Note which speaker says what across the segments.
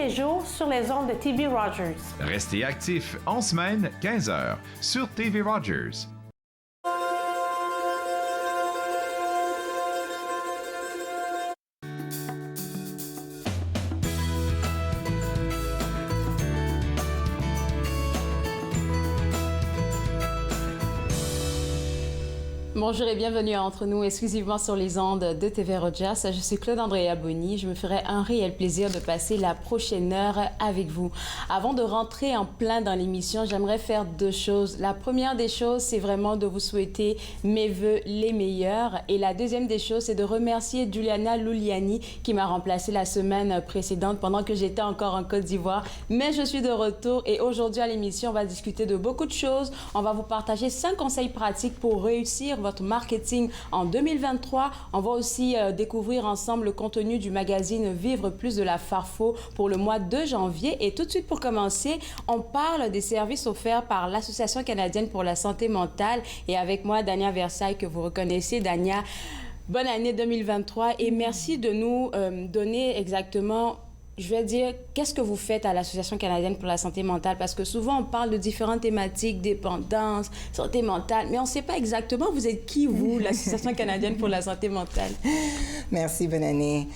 Speaker 1: les jours sur les ondes de TV Rogers.
Speaker 2: Restez actifs en semaine, 15h, sur TV Rogers.
Speaker 3: Bonjour et bienvenue à Entre nous, exclusivement sur les ondes de TV Rogers. Je suis Claude Andrea Boni. Je me ferai un réel plaisir de passer la prochaine heure avec vous. Avant de rentrer en plein dans l'émission, j'aimerais faire deux choses. La première des choses, c'est vraiment de vous souhaiter mes vœux les meilleurs. Et la deuxième des choses, c'est de remercier Juliana Louliani qui m'a remplacée la semaine précédente pendant que j'étais encore en Côte d'Ivoire. Mais je suis de retour et aujourd'hui à l'émission, on va discuter de beaucoup de choses. On va vous partager 5 conseils pratiques pour réussir votre marketing en 2023. On va aussi découvrir ensemble le contenu du magazine Vivre plus de la Farfo pour le mois de janvier. Et tout de suite pour commencer, on parle des services offerts par l'Association canadienne pour la santé mentale. Et avec moi, Dania Versailles, que vous reconnaissez. Dania, bonne année 2023 et merci de nous donner exactement... Je vais dire, qu'est-ce que vous faites à l'Association canadienne pour la santé mentale? Parce que souvent, on parle de différentes thématiques, dépendance, santé mentale, mais on ne sait pas exactement, vous êtes qui, vous, l'Association canadienne pour la santé mentale?
Speaker 4: Merci, bonne année.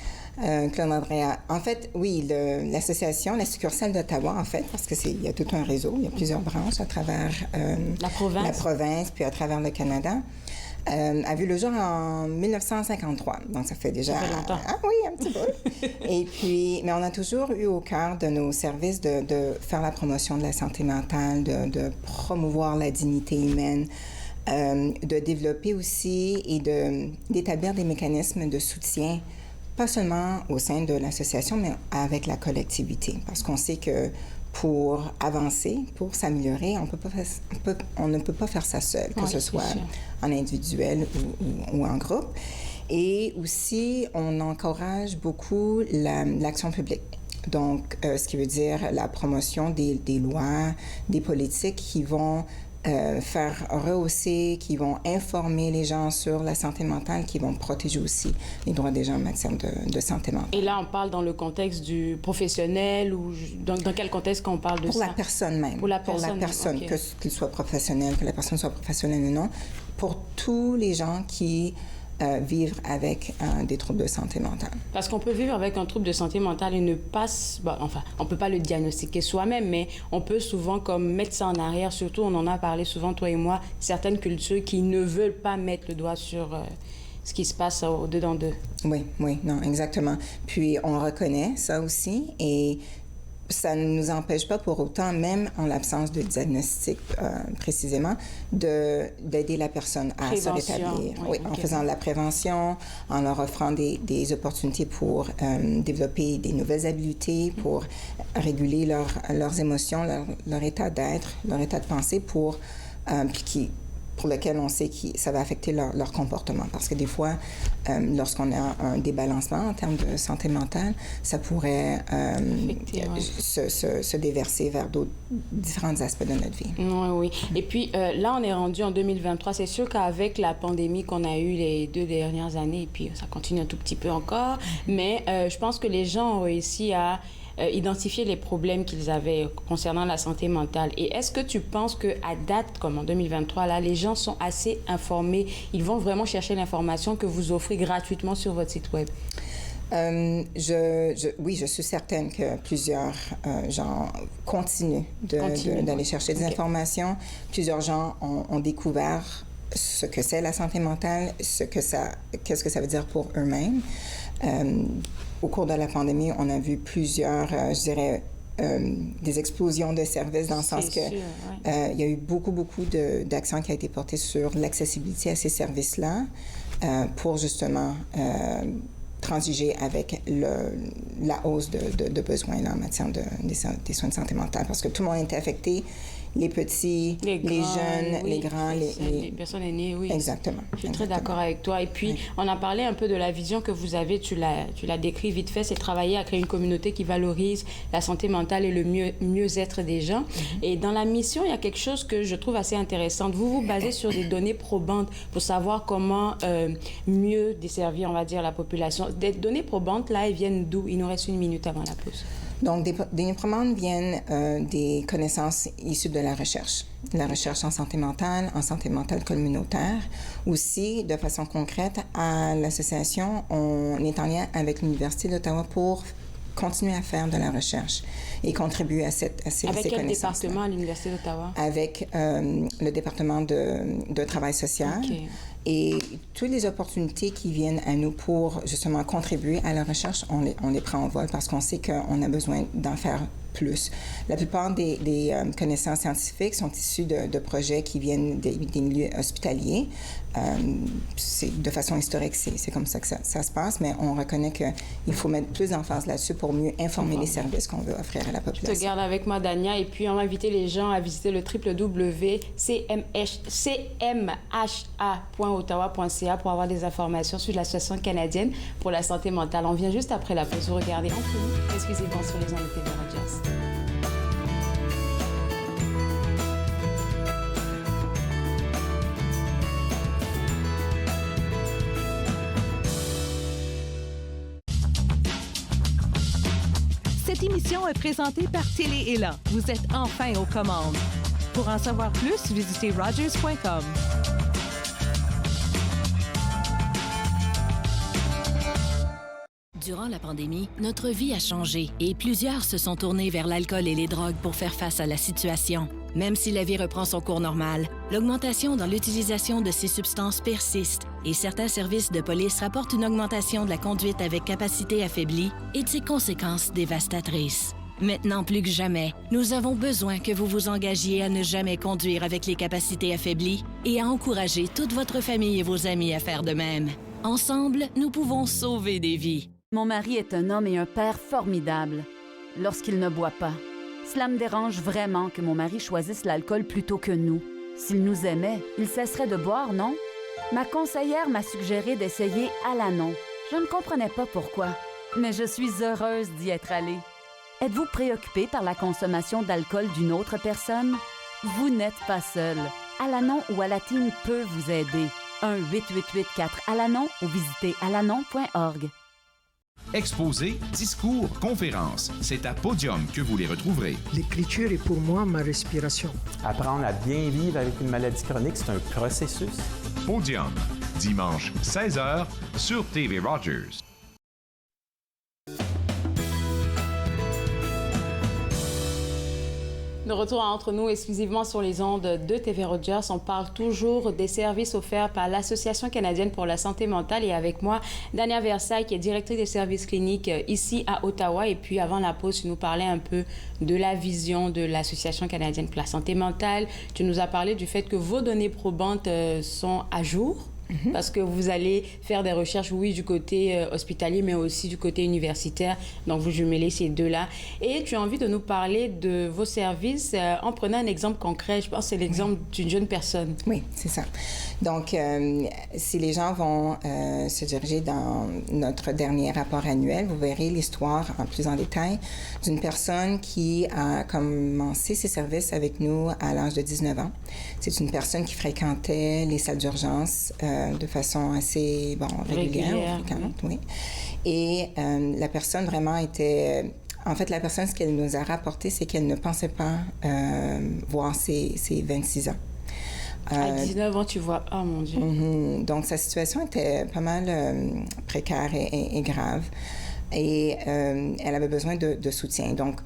Speaker 4: Claude Andrea. En fait, oui, l'association, la succursale d'Ottawa, en fait, parce qu'il y a tout un réseau, il y a plusieurs branches à travers la province, puis à travers le Canada, a vu le jour en 1953. Donc, ça fait déjà...
Speaker 3: Ça fait longtemps.
Speaker 4: Ah oui, un petit peu. Et puis, mais on a toujours eu au cœur de nos services de faire la promotion de la santé mentale, de promouvoir la dignité humaine, de développer aussi et d'établir des mécanismes de soutien, pas seulement au sein de l'association, mais avec la collectivité. Parce qu'on sait que pour avancer, pour s'améliorer, on ne peut pas faire ça seul, que ce soit en individuel ou en groupe. Et aussi, on encourage beaucoup l'action publique. Donc, ce qui veut dire la promotion des lois, des politiques qui vont faire rehausser, qui vont informer les gens sur la santé mentale, qui vont protéger aussi les droits des gens en matière de santé mentale.
Speaker 3: Et là, on parle dans le contexte du professionnel ou dans quel contexte qu'on parle de ça?
Speaker 4: Pour la personne même. Pour la personne, okay. Qu'il soit professionnel, que la personne soit professionnelle ou non. Pour tous les gens qui vivre avec des troubles de santé mentale.
Speaker 3: Parce qu'on peut vivre avec un trouble de santé mentale et ne pas... Bon, enfin, on ne peut pas le diagnostiquer soi-même, mais on peut souvent comme mettre ça en arrière. Surtout, on en a parlé souvent, toi et moi, certaines cultures qui ne veulent pas mettre le doigt sur ce qui se passe au-dedans d'eux. Oui,
Speaker 4: non, exactement. Puis, on reconnaît ça aussi et ça ne nous empêche pas pour autant, même en l'absence de diagnostic précisément, d'aider la personne à se rétablir. Oui, en faisant de la prévention, en leur offrant des opportunités pour développer des nouvelles habiletés, pour réguler leurs émotions, leur état d'être, leur état de pensée, pour lequel on sait que ça va affecter leur comportement. Parce que des fois, lorsqu'on a un débalancement en termes de santé mentale, ça pourrait se déverser vers différents aspects de notre vie.
Speaker 3: Oui. Et puis, là, on est rendu en 2023. C'est sûr qu'avec la pandémie qu'on a eue les 2 dernières années, et puis ça continue un tout petit peu encore, mais je pense que les gens ont réussi à identifier les problèmes qu'ils avaient concernant la santé mentale. Et est-ce que tu penses qu'à date, comme en 2023, là, les gens sont assez informés? Ils vont vraiment chercher l'information que vous offrez gratuitement sur votre site Web?
Speaker 4: Oui, je suis certaine que plusieurs gens continuent d'aller chercher des informations. Plusieurs gens ont découvert ce que c'est la santé mentale, qu'est-ce que ça veut dire pour eux-mêmes. Au cours de la pandémie, on a vu plusieurs, des explosions de services dans le sens que il y a eu beaucoup d'actions qui ont été portées sur l'accessibilité à ces services-là pour justement transiger avec la hausse de besoins là, en matière des soins de santé mentale parce que tout le monde était affecté. Les petits, les jeunes, les grands,
Speaker 3: les personnes aînées, oui.
Speaker 4: Exactement.
Speaker 3: Je suis très d'accord avec toi. Et puis, on a parlé un peu de la vision que vous avez, tu l'as décrit vite fait, c'est travailler à créer une communauté qui valorise la santé mentale et le mieux-être des gens. Et dans la mission, il y a quelque chose que je trouve assez intéressant. Vous vous basez sur des données probantes pour savoir comment mieux desservir, on va dire, la population. Des données probantes, là, elles viennent d'où? Il nous reste 1 minute avant la pause.
Speaker 4: Donc, des déprimantes viennent des connaissances issues de la recherche en santé mentale communautaire. Aussi, de façon concrète, à l'association, on est en lien avec l'Université d'Ottawa pour continuer à faire de la recherche et contribuer à ces connaissances.
Speaker 3: Avec quel département à l'Université d'Ottawa?
Speaker 4: Avec le département de travail social.
Speaker 3: Okay.
Speaker 4: Et toutes les opportunités qui viennent à nous pour justement contribuer à la recherche, on les prend en vol parce qu'on sait qu'on a besoin d'en faire plus. La plupart des connaissances scientifiques sont issues de projets qui viennent des milieux hospitaliers. De façon historique, c'est comme ça que ça se passe, mais on reconnaît qu'il faut mettre plus d'emphase là-dessus pour mieux informer les services qu'on veut offrir à la population.
Speaker 3: Je te garde avec moi, Dania, et puis on va inviter les gens à visiter le www.cmha.ottawa.ca pour avoir des informations sur l'Association canadienne pour la santé mentale. On vient juste après la pause. Vous regardez entre nous, excusez-moi, sur les ondes de TV Rogers.
Speaker 5: Cette émission est présentée par Télé Élan. Vous êtes enfin aux commandes. Pour en savoir plus, visitez rogers.com.
Speaker 6: Durant la pandémie, notre vie a changé et plusieurs se sont tournés vers l'alcool et les drogues pour faire face à la situation. Même si la vie reprend son cours normal, l'augmentation dans l'utilisation de ces substances persiste et certains services de police rapportent une augmentation de la conduite avec capacité affaiblie et de ses conséquences dévastatrices. Maintenant plus que jamais, nous avons besoin que vous vous engagiez à ne jamais conduire avec les capacités affaiblies et à encourager toute votre famille et vos amis à faire de même. Ensemble, nous pouvons sauver des vies.
Speaker 7: Mon mari est un homme et un père formidable lorsqu'il ne boit pas. Cela me dérange vraiment que mon mari choisisse l'alcool plutôt que nous. S'il nous aimait, il cesserait de boire, non? Ma conseillère m'a suggéré d'essayer Alanon. Je ne comprenais pas pourquoi, mais je suis heureuse d'y être allée. Êtes-vous préoccupé par la consommation d'alcool d'une autre personne? Vous n'êtes pas seul. Alanon ou Alatine peut vous aider. 1-888-4-ALANON ou visitez alanon.org.
Speaker 2: Exposés, discours, conférences, c'est à Podium que vous les retrouverez.
Speaker 8: L'écriture est pour moi ma respiration.
Speaker 9: Apprendre à bien vivre avec une maladie chronique, c'est un processus.
Speaker 2: Podium, dimanche 16h sur TV Rogers.
Speaker 3: De retour entre nous exclusivement sur les ondes de TV Rogers, on parle toujours des services offerts par l'Association canadienne pour la santé mentale et avec moi, Dania Versailles, qui est directrice des services cliniques ici à Ottawa. Et puis avant la pause, tu nous parlais un peu de la vision de l'Association canadienne pour la santé mentale. Tu nous as parlé du fait que vos données probantes sont à jour. Parce que vous allez faire des recherches, oui, du côté hospitalier, mais aussi du côté universitaire. Donc, vous jumelez ces deux-là. Et tu as envie de nous parler de vos services en prenant un exemple concret. Je pense que c'est l'exemple d'une jeune personne.
Speaker 4: Oui, c'est ça. Donc, si les gens vont se diriger dans notre dernier rapport annuel, vous verrez l'histoire en plus en détail d'une personne qui a commencé ses services avec nous à l'âge de 19 ans. C'est une personne qui fréquentait les salles d'urgence de façon assez régulière, fréquente, oui. Et la personne vraiment était... En fait, la personne, ce qu'elle nous a rapporté, c'est qu'elle ne pensait pas voir ses 26 ans.
Speaker 3: À 19 ans, tu vois, oh mon Dieu.
Speaker 4: Donc, sa situation était pas mal précaire et grave. Et elle avait besoin de soutien. Donc,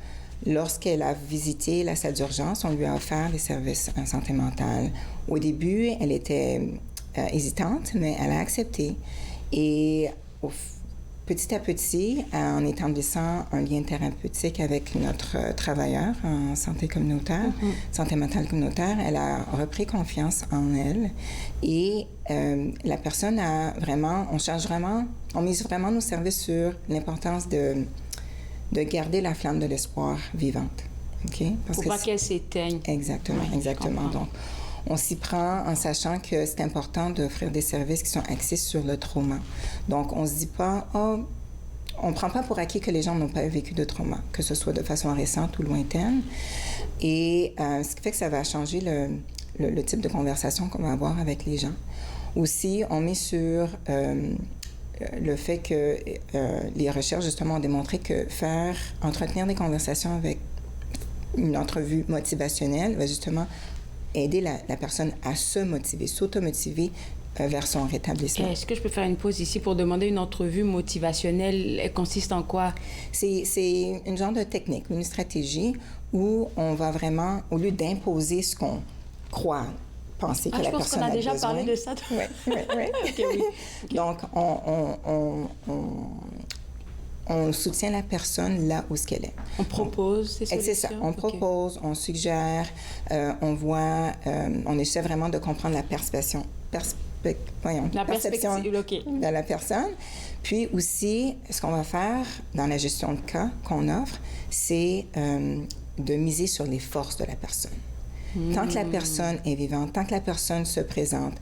Speaker 4: lorsqu'elle a visité la salle d'urgence, on lui a offert les services en santé mentale. Au début, elle était hésitante, mais elle a accepté. Et petit à petit, en établissant un lien thérapeutique avec notre travailleur en santé communautaire, santé mentale communautaire, elle a repris confiance en elle. Et la personne a vraiment, on mise vraiment nos services sur l'importance de garder la flamme de l'espoir vivante. Okay?
Speaker 3: Pour pas qu'elle s'éteigne.
Speaker 4: Exactement, exactement. Donc, on s'y prend en sachant que c'est important d'offrir des services qui sont axés sur le trauma. Donc, on se dit pas, on prend pas pour acquis que les gens n'ont pas vécu de trauma, que ce soit de façon récente ou lointaine. Et ce qui fait que ça va changer le type de conversation qu'on va avoir avec les gens. Aussi, on met sur le fait que les recherches, justement, ont démontré que entretenir des conversations avec une entrevue motivationnelle va justement aider la personne à se motiver, s'automotiver vers son rétablissement.
Speaker 3: Est-ce que je peux faire une pause ici pour demander une entrevue motivationnelle? Elle consiste en quoi?
Speaker 4: C'est une genre de technique, une stratégie où on va vraiment, au lieu d'imposer ce qu'on croit, penser que la personne a besoin.
Speaker 3: Je pense qu'on a déjà parlé de ça.
Speaker 4: Oui.
Speaker 3: Okay, oui. Okay.
Speaker 4: Donc, on soutient la personne là où ce qu'elle est.
Speaker 3: On propose ces solutions?
Speaker 4: C'est ça. On propose, on suggère, on voit, on essaie vraiment de comprendre la perception de la personne. Puis aussi, ce qu'on va faire dans la gestion de cas qu'on offre, c'est de miser sur les forces de la personne. Tant que la personne est vivante, tant que la personne se présente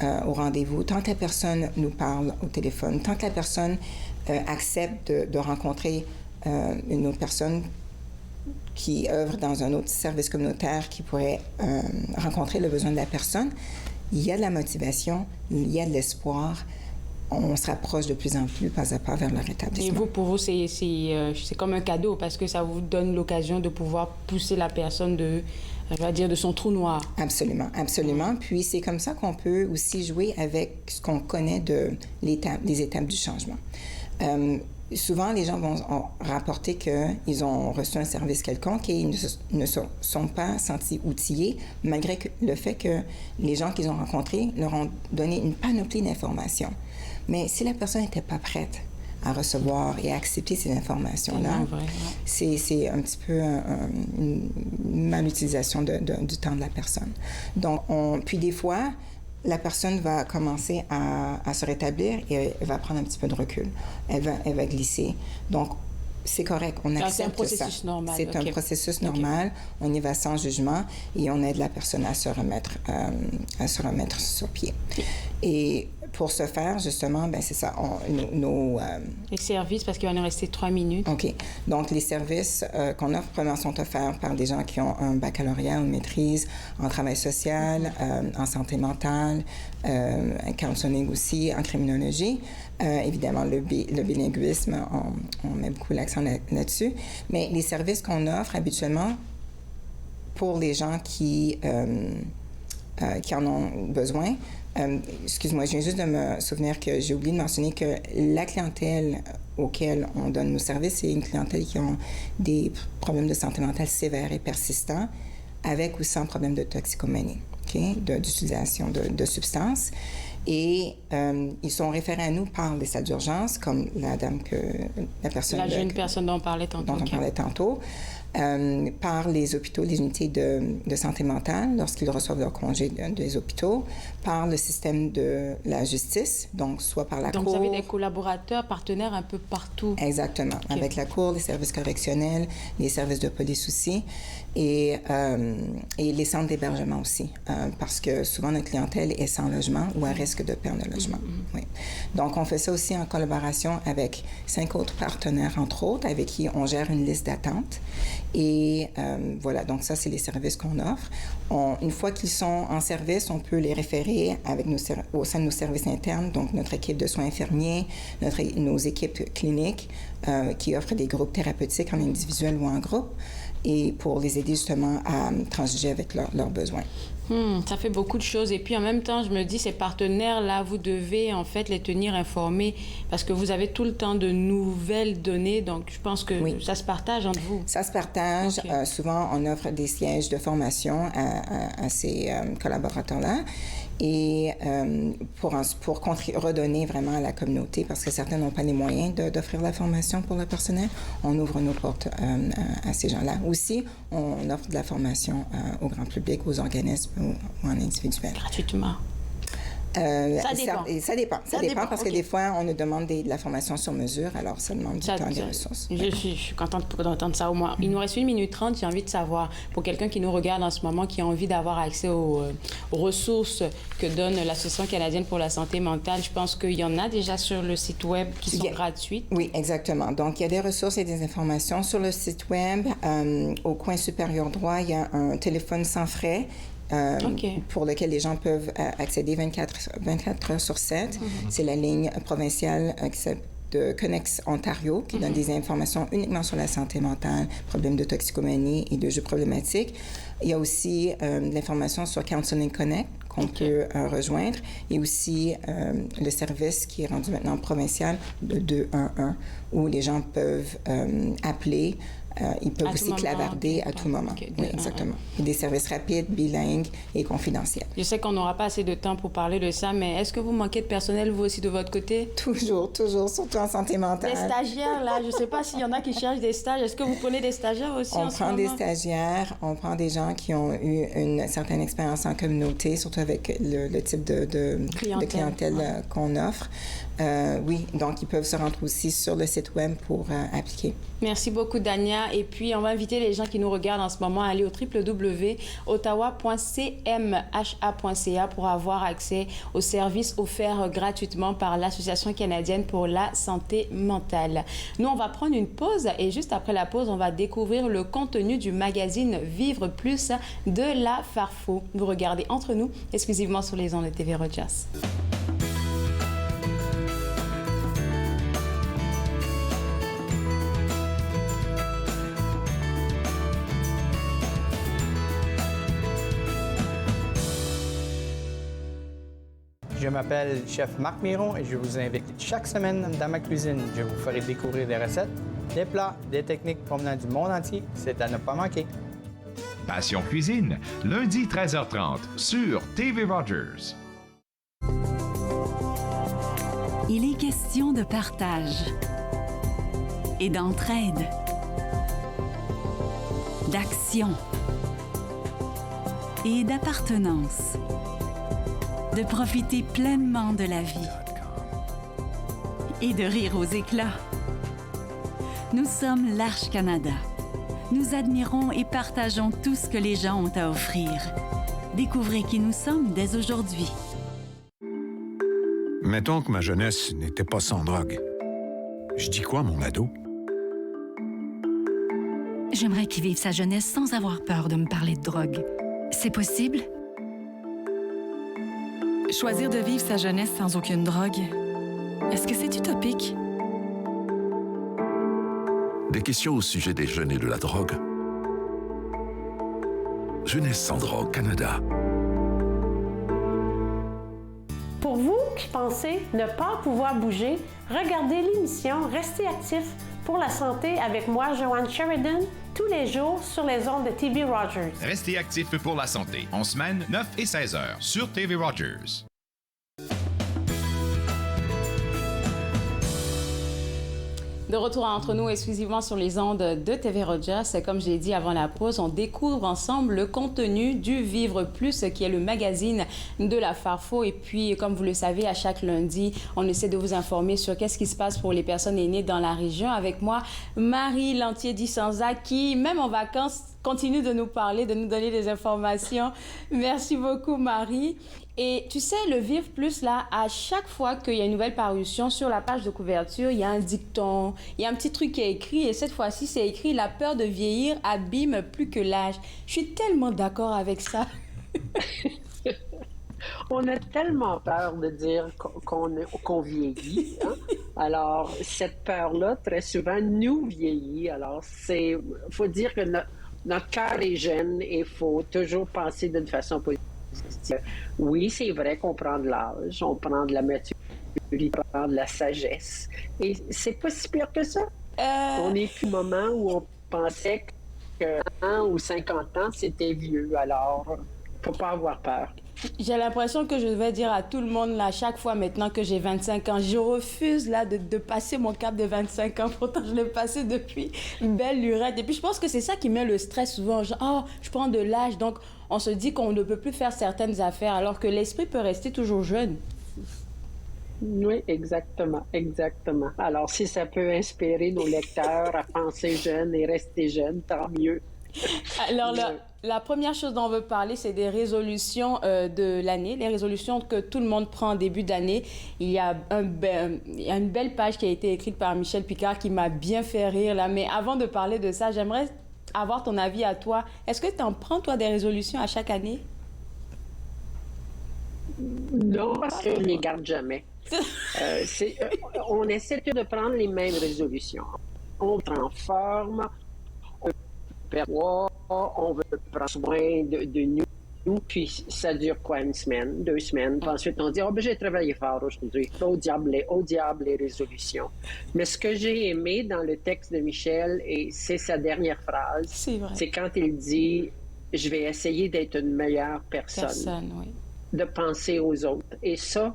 Speaker 4: au rendez-vous, tant que la personne nous parle au téléphone, tant que la personne accepte de rencontrer une autre personne qui œuvre dans un autre service communautaire qui pourrait rencontrer le besoin de la personne, il y a de la motivation, il y a de l'espoir. On se rapproche de plus en plus, pas à pas, vers le rétablissement.
Speaker 3: Et vous, pour vous, c'est comme un cadeau parce que ça vous donne l'occasion de pouvoir pousser la personne de son trou noir.
Speaker 4: Absolument, absolument. Puis c'est comme ça qu'on peut aussi jouer avec ce qu'on connaît des étapes du changement. Souvent, les gens vont rapporter qu'ils ont reçu un service quelconque et ils ne se sont pas sentis outillés, malgré le fait que les gens qu'ils ont rencontrés leur ont donné une panoplie d'informations. Mais si la personne n'était pas prête à recevoir et à accepter ces informations-là, c'est un petit peu une malutilisation du temps de la personne. Donc, puis des fois, la personne va commencer à se rétablir et elle va prendre un petit peu de recul. Elle va glisser. Donc, c'est correct, on accepte ça.
Speaker 3: C'est un processus normal.
Speaker 4: C'est un processus normal. On y va sans jugement et on aide la personne à se remettre sur pied. Et pour ce faire, justement, c'est ça,
Speaker 3: les services, parce qu'il va nous rester 3 minutes.
Speaker 4: OK. Donc, les services qu'on offre, premièrement, sont offerts par des gens qui ont un baccalauréat ou une maîtrise en travail social, en santé mentale, counseling aussi, en criminologie. Évidemment, le bilinguisme, on met beaucoup l'accent là-dessus. Mais les services qu'on offre habituellement pour les gens qui en ont besoin, excuse-moi, je viens juste de me souvenir que j'ai oublié de mentionner que la clientèle auquel on donne nos services, c'est une clientèle qui ont des problèmes de santé mentale sévères et persistants, avec ou sans problème de toxicomanie, d'utilisation de substances. Et ils sont référés à nous par les salles d'urgence, comme la jeune personne dont on parlait tantôt. Par les hôpitaux, les unités de santé mentale, lorsqu'ils reçoivent leur congé des hôpitaux, par le système de la justice, donc soit par la Cour...
Speaker 3: Donc, vous avez des collaborateurs, partenaires un peu partout.
Speaker 4: Exactement, avec la Cour, les services correctionnels, les services de police aussi, et les centres d'hébergement aussi, parce que souvent notre clientèle est sans logement ou à risque de perdre le logement. Oui. Donc, on fait ça aussi en collaboration avec 5 autres partenaires, entre autres, avec qui on gère une liste d'attente. Et voilà, donc ça, c'est les services qu'on offre. Une fois qu'ils sont en service, on peut les référer au sein de nos services internes, donc notre équipe de soins infirmiers, nos équipes cliniques qui offrent des groupes thérapeutiques en individuel ou en groupe, et pour les aider justement à transiger avec leurs besoins.
Speaker 3: Ça fait beaucoup de choses. Et puis, en même temps, je me dis, ces partenaires-là, vous devez, en fait, les tenir informés parce que vous avez tout le temps de nouvelles données. Donc, je pense que ça se partage entre vous. Ça se partage.
Speaker 4: Okay. Souvent, on offre des sièges de formation à ces collaborateurs-là. Et pour redonner vraiment à la communauté, parce que certains n'ont pas les moyens d'offrir la formation pour le personnel, on ouvre nos portes à ces gens-là. Aussi, on offre de la formation au grand public, aux organismes ou en individuel.
Speaker 3: Gratuitement.
Speaker 4: Ça dépend parce que des fois, on nous demande de la formation sur mesure, alors ça demande du temps et des ressources.
Speaker 3: Je suis contente d'entendre ça au moins. Il nous reste 1 minute 30, j'ai envie de savoir, pour quelqu'un qui nous regarde en ce moment, qui a envie d'avoir accès aux ressources que donne l'Association canadienne pour la santé mentale, je pense qu'il y en a déjà sur le site web qui sont gratuites.
Speaker 4: Oui, exactement. Donc, il y a des ressources et des informations sur le site web. Au coin supérieur droit, il y a un téléphone sans frais pour lequel les gens peuvent accéder 24 heures sur 7. C'est la ligne provinciale de Connex Ontario qui donne des informations uniquement sur la santé mentale, problèmes de toxicomanie et de jeux problématiques. Il y a aussi de l'information sur Counseling Connect qu'on peut rejoindre et aussi le service qui est rendu maintenant provincial de 211 où les gens peuvent appeler. Ils peuvent aussi clavarder à tout moment. Oui, exactement. Et des services rapides, bilingues et confidentiels.
Speaker 3: Je sais qu'on n'aura pas assez de temps pour parler de ça, mais est-ce que vous manquez de personnel, vous aussi, de votre côté?
Speaker 4: Toujours, surtout en santé mentale.
Speaker 3: Des stagiaires, là, je ne sais pas s'il y en a qui cherchent des stages. Est-ce que vous prenez des stagiaires aussi
Speaker 4: On prend des stagiaires, on prend des gens qui ont eu une certaine expérience en communauté, surtout avec le type de clientèle qu'on offre. Oui, donc ils peuvent se rendre aussi sur le site web pour appliquer.
Speaker 3: Merci beaucoup, Dania. Et puis, on va inviter les gens qui nous regardent en ce moment à aller au www.ottawa.cmha.ca pour avoir accès aux services offerts gratuitement par l'Association canadienne pour la santé mentale. Nous, on va prendre une pause et juste après la pause, on va découvrir le contenu du magazine Vivre Plus de la Farfo. Vous regardez Entre nous, exclusivement sur les ondes de TV Rogers.
Speaker 10: Je m'appelle Chef Marc Miron et je vous invite chaque semaine dans ma cuisine. Je vous ferai découvrir des recettes, des plats, des techniques provenant du monde entier. C'est à ne pas manquer.
Speaker 2: Passion Cuisine, lundi 13h30 sur TV Rogers.
Speaker 11: Il est question de partage et d'entraide, d'action et d'appartenance. De profiter pleinement de la vie et de rire aux éclats. Nous sommes l'Arche Canada. Nous admirons et partageons tout ce que les gens ont à offrir. Découvrez qui nous sommes dès aujourd'hui.
Speaker 12: Mettons que ma jeunesse n'était pas sans drogue. Je dis quoi, mon ado?
Speaker 11: J'aimerais qu'il vive sa jeunesse sans avoir peur de me parler de drogue. C'est possible? Choisir de vivre sa jeunesse sans aucune drogue, est-ce que c'est utopique?
Speaker 13: Des questions au sujet des jeunes et de la drogue. Jeunesse sans drogue Canada.
Speaker 1: Pour vous qui pensez ne pas pouvoir bouger, regardez l'émission Restez actifs pour la santé avec moi, Joanne Sheridan, tous les jours sur les ondes de TV Rogers.
Speaker 2: Restez actifs pour la santé, en semaine 9 et 16 heures sur TV Rogers.
Speaker 3: De retour entre nous exclusivement sur les ondes de TV Rogers. Comme j'ai dit avant la pause, on découvre ensemble le contenu du Vivre Plus, qui est le magazine de la Farfo. Et puis, comme vous le savez, à chaque lundi, on essaie de vous informer sur qu'est-ce qui se passe pour les personnes aînées dans la région. Avec moi, Marie Lantier-Dissanza, qui, même en vacances, continue de nous parler, de nous donner des informations. Merci beaucoup, Marie. Et tu sais, le Vivre Plus, là, à chaque fois qu'il y a une nouvelle parution, sur la page de couverture, il y a un dicton, il y a un petit truc qui est écrit. Et cette fois-ci, c'est écrit « La peur de vieillir abîme plus que l'âge ». Je suis tellement d'accord avec ça.
Speaker 14: On a tellement peur de dire qu'on vieillit. Hein? Alors, cette peur-là, très souvent, nous vieillit. Alors, faut dire que notre cœur est jeune et il faut toujours penser d'une façon positive. Oui, c'est vrai qu'on prend de l'âge, on prend de la maturité, on prend de la sagesse. Et c'est pas si pire que ça. On est plus au moment où on pensait que 1 ou 50 ans, c'était vieux. Alors, faut pas avoir peur.
Speaker 3: J'ai l'impression que je vais dire à tout le monde, là, chaque fois maintenant que j'ai 25 ans, je refuse là, de passer mon cap de 25 ans. Pourtant, je l'ai passé depuis une belle lurette. Et puis, je pense que c'est ça qui met le stress souvent. Genre, oh, je prends de l'âge, donc on se dit qu'on ne peut plus faire certaines affaires, alors que l'esprit peut rester toujours jeune.
Speaker 14: Oui, exactement, exactement. Alors, si ça peut inspirer nos lecteurs à penser jeune et rester jeune, tant mieux.
Speaker 3: Alors, la première chose dont on veut parler, c'est des résolutions de l'année, les résolutions que tout le monde prend en début d'année. Il y a une belle page qui a été écrite par Michel Picard qui m'a bien fait rire, là. Mais avant de parler de ça, j'aimerais avoir ton avis à toi. Est-ce que tu en prends, toi, des résolutions à chaque année?
Speaker 14: Non, parce que je ne les garde jamais. On essaie de prendre les mêmes résolutions. On prend forme, on perd poids, on veut prendre soin de nous, puis ça dure quoi, 1 semaine, 2 semaines, puis ensuite on dit « Oh, ben j'ai travaillé fort aujourd'hui, au diable les résolutions ». Mais ce que j'ai aimé dans le texte de Michel, et c'est sa dernière phrase, c'est quand il dit « Je vais essayer d'être une meilleure personne
Speaker 3: oui.
Speaker 14: de penser aux autres ». Et ça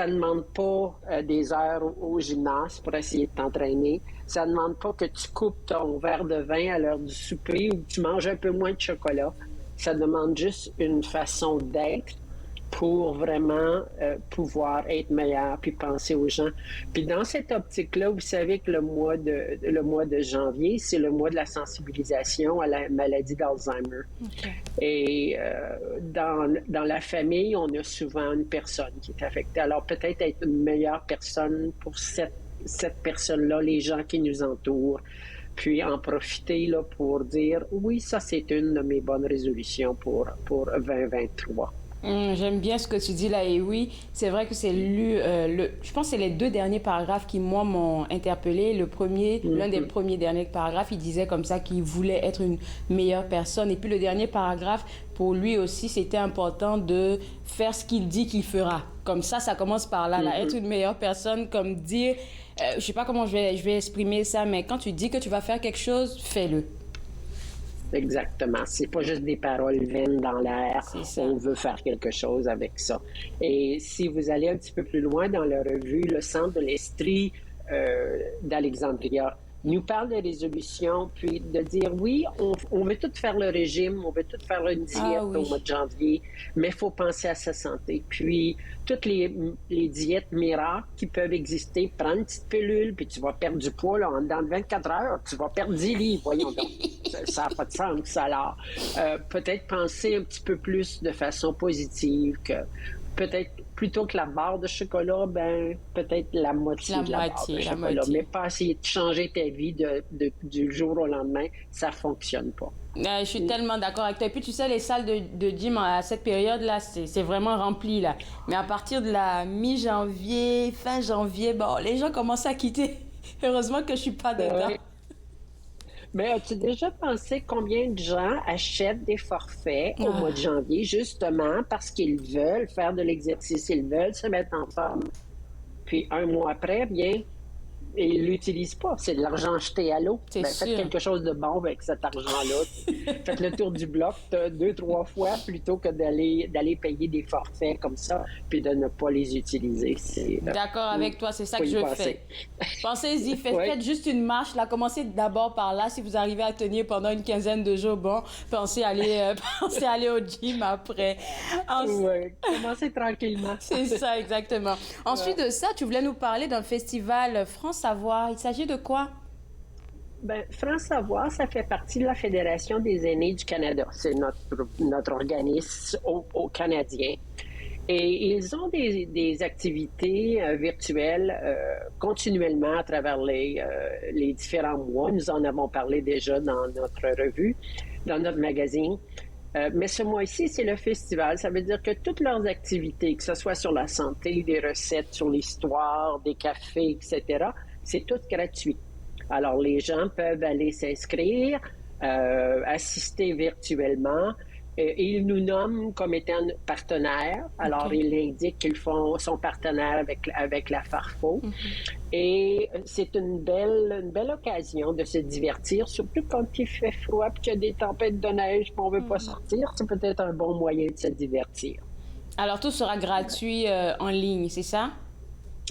Speaker 14: ne demande pas des heures au gymnase pour essayer de t'entraîner. Ça ne demande pas que tu coupes ton verre de vin à l'heure du souper ou que tu manges un peu moins de chocolat. Ça demande juste une façon d'être pour vraiment pouvoir être meilleur puis penser aux gens. Puis dans cette optique-là, vous savez que le mois de janvier, c'est le mois de la sensibilisation à la maladie d'Alzheimer. Okay. Et dans la famille, on a souvent une personne qui est affectée. Alors peut-être être une meilleure personne pour cette personne-là, les gens qui nous entourent, puis en profiter là, pour dire, oui, ça c'est une de mes bonnes résolutions pour 2023.
Speaker 3: J'aime bien ce que tu dis là, et oui, c'est vrai que c'est je pense que c'est les 2 derniers paragraphes qui, moi, m'ont interpellé. Le premier, l'un des premiers derniers paragraphes, il disait comme ça qu'il voulait être une meilleure personne. Et puis le dernier paragraphe, pour lui aussi, c'était important de faire ce qu'il dit qu'il fera. Comme ça commence par là, être une meilleure personne, comme dire, je sais pas comment je vais exprimer ça, mais quand tu dis que tu vas faire quelque chose, fais-le.
Speaker 14: Exactement. C'est pas juste des paroles vaines dans l'air. On veut faire quelque chose avec ça. Et si vous allez un petit peu plus loin dans la revue, le Centre de l'Estrie d'Alexandria nous parle de résolution, puis de dire, oui, on veut tout faire le régime, on veut tout faire une diète au mois de janvier, mais il faut penser à sa santé. Puis, toutes les diètes miracles qui peuvent exister, prends une petite pilule, puis tu vas perdre du poids, là, en dedans de 24 heures, tu vas perdre 10 livres, voyons donc. Ça n'a pas de sens, alors. Peut-être penser un petit peu plus de façon positive, que peut-être plutôt que la barre de chocolat, ben peut-être la moitié de la barre de chocolat. Mais pas essayer de changer ta vie du jour au lendemain, ça ne fonctionne pas.
Speaker 3: Je suis tellement d'accord avec toi. Et puis, tu sais, les salles de gym à cette période-là, c'est vraiment rempli, là. Mais à partir de la mi-janvier, fin janvier, bon, les gens commencent à quitter. Heureusement que je ne suis pas dedans.
Speaker 14: Mais as-tu déjà pensé combien de gens achètent des forfaits au mois de janvier, justement parce qu'ils veulent faire de l'exercice, ils veulent se mettre en forme. Puis un mois après, bien, ils ne l'utilisent pas. C'est de l'argent jeté à l'eau. Faites quelque chose de bon avec cet argent-là. Faites le tour du bloc 2-3 fois plutôt que d'aller payer des forfaits comme ça puis de ne pas les utiliser.
Speaker 3: D'accord avec toi, c'est ça que je fais. Pensez-y, faites juste une marche. Là, commencez d'abord par là. Si vous arrivez à tenir pendant une quinzaine de jours, bon, pensez aller au gym après.
Speaker 14: Commencez tranquillement.
Speaker 3: C'est ça, exactement. Ensuite de ça, tu voulais nous parler d'un festival France Savoir. Il s'agit de quoi?
Speaker 14: France Savoir, ça fait partie de la Fédération des aînés du Canada. C'est notre organisme au Canadien. Et ils ont des activités virtuelles continuellement à travers les différents mois. Nous en avons parlé déjà dans notre revue, dans notre magazine. Mais ce mois-ci, c'est le festival. Ça veut dire que toutes leurs activités, que ce soit sur la santé, des recettes, sur l'histoire, des cafés, etc., c'est tout gratuit. Alors, les gens peuvent aller s'inscrire, assister virtuellement. Et ils nous nomment comme étant partenaires. Alors, ils indiquent qu'ils sont partenaires avec la Farfo. Et c'est une belle occasion de se divertir, surtout quand il fait froid et qu'il y a des tempêtes de neige et qu'on ne veut pas sortir. C'est peut-être un bon moyen de se divertir.
Speaker 3: Alors, tout sera gratuit en ligne, c'est ça?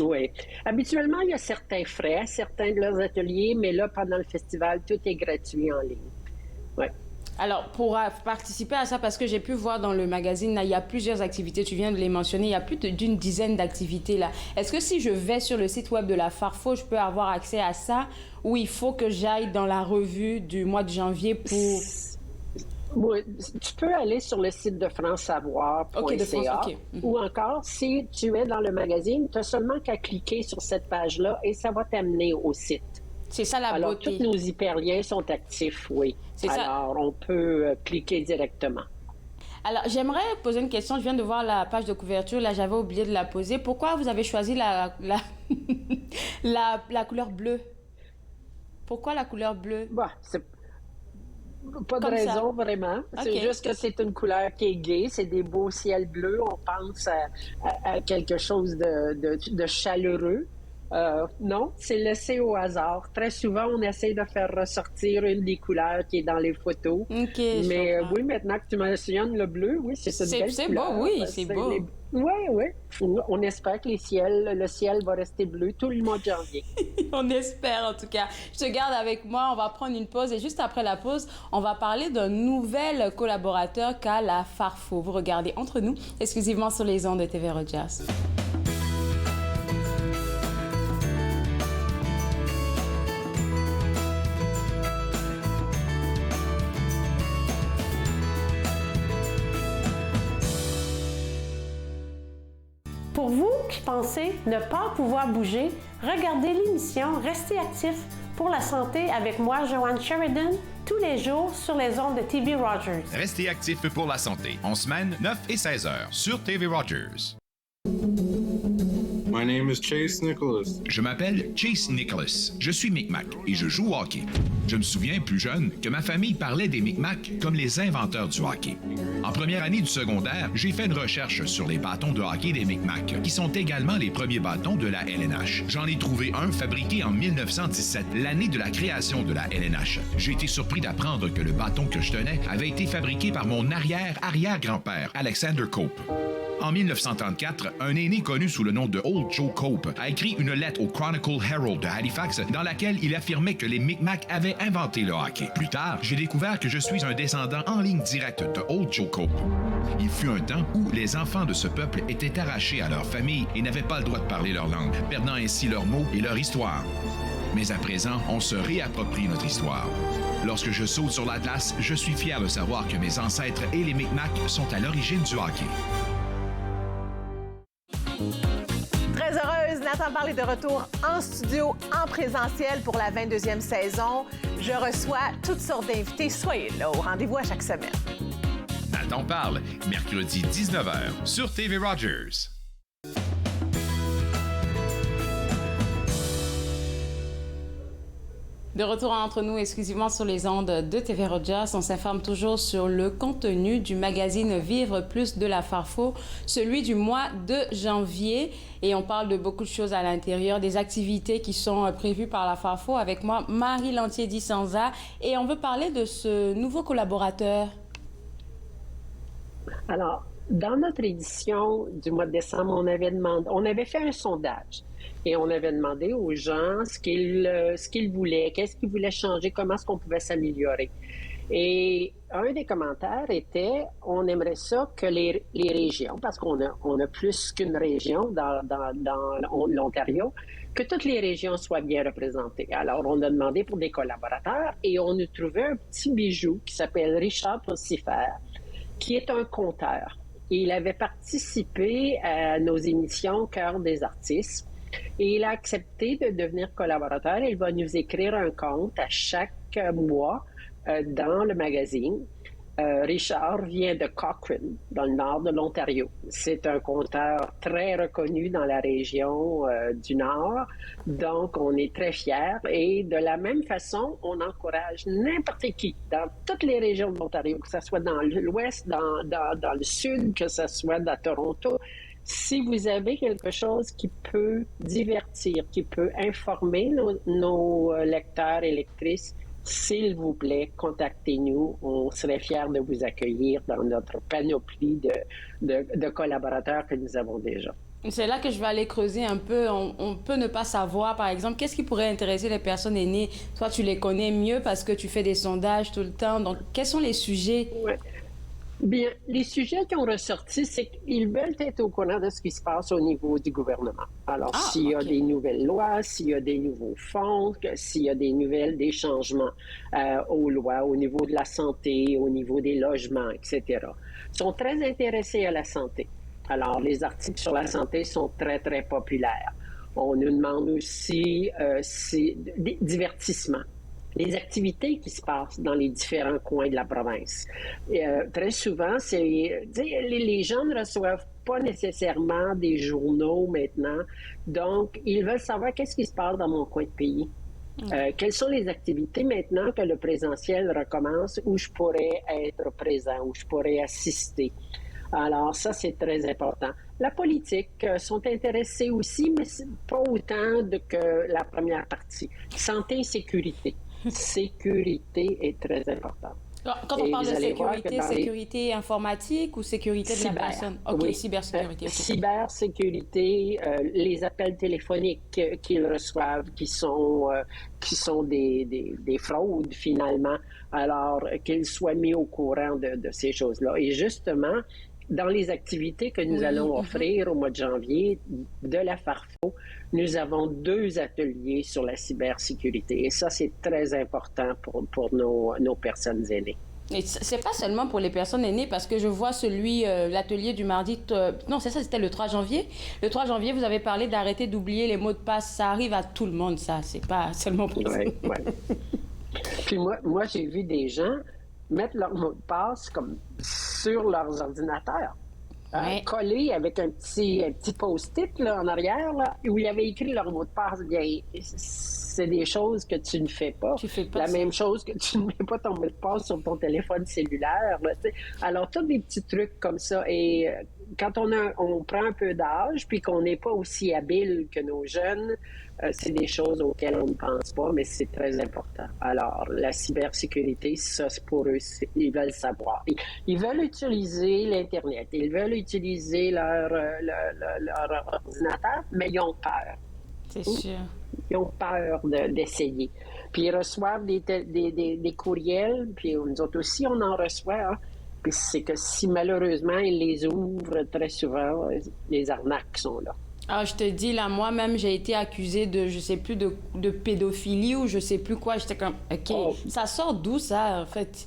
Speaker 14: Oui. Habituellement, il y a certains frais à certains de leurs ateliers, mais là, pendant le festival, tout est gratuit en ligne. Oui.
Speaker 3: Alors, pour participer à ça, parce que j'ai pu voir dans le magazine, là, il y a plusieurs activités, tu viens de les mentionner, il y a plus d'une dizaine d'activités là. Est-ce que si je vais sur le site web de la Farfo, je peux avoir accès à ça, ou il faut que j'aille dans la revue du mois de janvier pour...
Speaker 14: Oui, tu peux aller sur le site de francesavoir.ca ou encore, si tu es dans le magazine, tu as seulement qu'à cliquer sur cette page-là et ça va t'amener au site.
Speaker 3: C'est ça la beauté.
Speaker 14: Alors, tous nos hyperliens sont actifs, oui. Alors, on peut cliquer directement.
Speaker 3: Alors, j'aimerais poser une question. Je viens de voir la page de couverture. Là, j'avais oublié de la poser. Pourquoi vous avez choisi la couleur bleue? Pourquoi la couleur bleue?
Speaker 14: C'est pas de raison, vraiment. C'est juste que c'est une couleur qui est gaie. C'est des beaux ciels bleus. On pense à quelque chose de chaleureux. Non, c'est laissé au hasard. Très souvent, on essaie de faire ressortir une des couleurs qui est dans les photos. Mais oui, maintenant que tu mentionnes le bleu, oui, c'est une belle couleur.
Speaker 3: C'est beau, oui, c'est beau.
Speaker 14: Oui. On espère que le ciel va rester bleu tout le mois de janvier.
Speaker 3: On espère, en tout cas. Je te garde avec moi. On va prendre une pause et juste après la pause, on va parler d'un nouvel collaborateur qu'a la Farfo. Vous regardez Entre nous, exclusivement sur les ondes de TV Rogers.
Speaker 1: Pour vous qui pensez ne pas pouvoir bouger, regardez l'émission Restez actif pour la santé avec moi, Joanne Sheridan, tous les jours sur les ondes de TV Rogers.
Speaker 2: Restez actif pour la santé, en semaine 9 et 16 heures sur TV Rogers.
Speaker 15: My name is Chase Nicholas.
Speaker 2: Je m'appelle Chase Nicholas. Je suis Micmac et je joue au hockey. Je me souviens, plus jeune, que ma famille parlait des Micmacs comme les inventeurs du hockey. En première année du secondaire, j'ai fait une recherche sur les bâtons de hockey des Micmacs, qui sont également les premiers bâtons de la LNH. J'en ai trouvé un fabriqué en 1917, l'année de la création de la LNH. J'ai été surpris d'apprendre que le bâton que je tenais avait été fabriqué par mon arrière-arrière-grand-père, Alexander Cope. En 1934, un aîné connu sous le nom de Old Joe Cope a écrit une lettre au Chronicle Herald de Halifax dans laquelle il affirmait que les Micmacs avaient inventé le hockey. Plus tard, j'ai découvert que je suis un descendant en ligne directe de Old Joe Cope. Il fut un temps où les enfants de ce peuple étaient arrachés à leur famille et n'avaient pas le droit de parler leur langue, perdant ainsi leurs mots et leur histoire. Mais à présent, on se réapproprie notre histoire. Lorsque je saute sur la glace, je suis fier de savoir que mes ancêtres et les Micmacs sont à l'origine du hockey.
Speaker 16: Très heureuse, Nathan Parle est de retour en studio, en présentiel pour la 22e saison. Je reçois toutes sortes d'invités. Soyez là au rendez-vous à chaque semaine.
Speaker 2: Nathan Parle, mercredi 19h sur TV Rogers.
Speaker 3: De retour entre nous exclusivement sur les ondes de TV Rogers, on s'informe toujours sur le contenu du magazine Vivre Plus de la Farfo, celui du mois de janvier. Et on parle de beaucoup de choses à l'intérieur, des activités qui sont prévues par la Farfo. Avec moi, Marie Lantier-Dicenza. Et on veut parler de ce nouveau collaborateur.
Speaker 14: Alors, dans notre édition du mois de décembre, on avait fait un sondage. Et on avait demandé aux gens ce qu'ils voulaient, qu'est-ce qu'ils voulaient changer, comment est-ce qu'on pouvait s'améliorer. Et un des commentaires était, on aimerait ça que les régions, parce qu'on a plus qu'une région dans l'Ontario, que toutes les régions soient bien représentées. Alors, on a demandé pour des collaborateurs et on a trouvé un petit bijou qui s'appelle Richard Possifer, qui est un conteur. Il avait participé à nos émissions Cœur des artistes. Et il a accepté de devenir collaborateur. Il va nous écrire un conte à chaque mois dans le magazine. Richard vient de Cochrane, dans le nord de l'Ontario. C'est un conteur très reconnu dans la région du Nord. Donc, on est très fiers. Et de la même façon, on encourage n'importe qui, dans toutes les régions de l'Ontario, que ce soit dans l'Ouest, dans le Sud, que ce soit dans Toronto. Si vous avez quelque chose qui peut divertir, qui peut informer nos lecteurs et lectrices, s'il vous plaît, contactez-nous. On serait fiers de vous accueillir dans notre panoplie de collaborateurs que nous avons déjà.
Speaker 3: C'est là que je vais aller creuser un peu. On peut ne pas savoir, par exemple, qu'est-ce qui pourrait intéresser les personnes aînées. Toi, tu les connais mieux parce que tu fais des sondages tout le temps. Donc, quels sont les sujets?
Speaker 14: Ouais. Bien, les sujets qui ont ressorti, c'est qu'ils veulent être au courant de ce qui se passe au niveau du gouvernement. Alors, s'il y a des nouvelles lois, s'il y a des nouveaux fonds, s'il y a des changements aux lois au niveau de la santé, au niveau des logements, etc. Ils sont très intéressés à la santé. Alors, les articles sur la santé sont très, très populaires. On nous demande aussi divertissement. les activités qui se passent dans les différents coins de la province. Très souvent, les gens ne reçoivent pas nécessairement des journaux maintenant, donc ils veulent savoir qu'est-ce qui se passe dans mon coin de pays. Quelles sont les activités maintenant que le présentiel recommence où je pourrais être présent, où je pourrais assister. Alors ça, c'est très important. La politique sont intéressés aussi, mais pas autant que la première partie. Santé et sécurité. Sécurité est très importante.
Speaker 3: Quand on parle de sécurité, sécurité informatique ou sécurité de la personne? OK, oui. Cybersécurité. Okay.
Speaker 14: Cybersécurité, les appels téléphoniques qu'ils reçoivent qui sont des fraudes finalement, alors qu'ils soient mis au courant de ces choses-là. Et justement, dans les activités que nous allons offrir au mois de janvier de la Farfo, nous avons 2 ateliers sur la cybersécurité. Et ça, c'est très important pour nos personnes aînées.
Speaker 3: Et c'est pas seulement pour les personnes aînées, parce que je vois l'atelier du mardi... Non, c'est ça, c'était le 3 janvier. Le 3 janvier, vous avez parlé d'arrêter d'oublier les mots de passe. Ça arrive à tout le monde, ça. C'est pas seulement pour ça.
Speaker 14: Oui. Puis moi, j'ai vu des gens mettre leur mot de passe comme sur leurs ordinateurs, collés avec un petit post-it là, en arrière là, où il y avait écrit leur mot de passe. Bien, c'est des choses que tu ne fais pas. La même chose que tu ne mets pas ton mot de passe sur ton téléphone cellulaire. Là, alors, tous des petits trucs comme ça. Et quand on prend un peu d'âge, puis qu'on n'est pas aussi habile que nos jeunes, c'est des choses auxquelles on ne pense pas, mais c'est très important. Alors, la cybersécurité, ça, c'est pour eux, ils veulent savoir. Ils veulent utiliser l'Internet, ils veulent utiliser leur ordinateur, mais ils ont peur.
Speaker 3: C'est sûr.
Speaker 14: Ils ont peur d'essayer. Puis ils reçoivent des courriels, puis nous autres aussi, on en reçoit. Hein. Puis c'est que si malheureusement ils les ouvrent, très souvent, les arnaques sont là.
Speaker 3: Ah, je te dis, là, moi-même, j'ai été accusée de, je sais plus, de pédophilie ou je sais plus quoi. J'étais comme, OK, ça sort d'où, ça, en fait?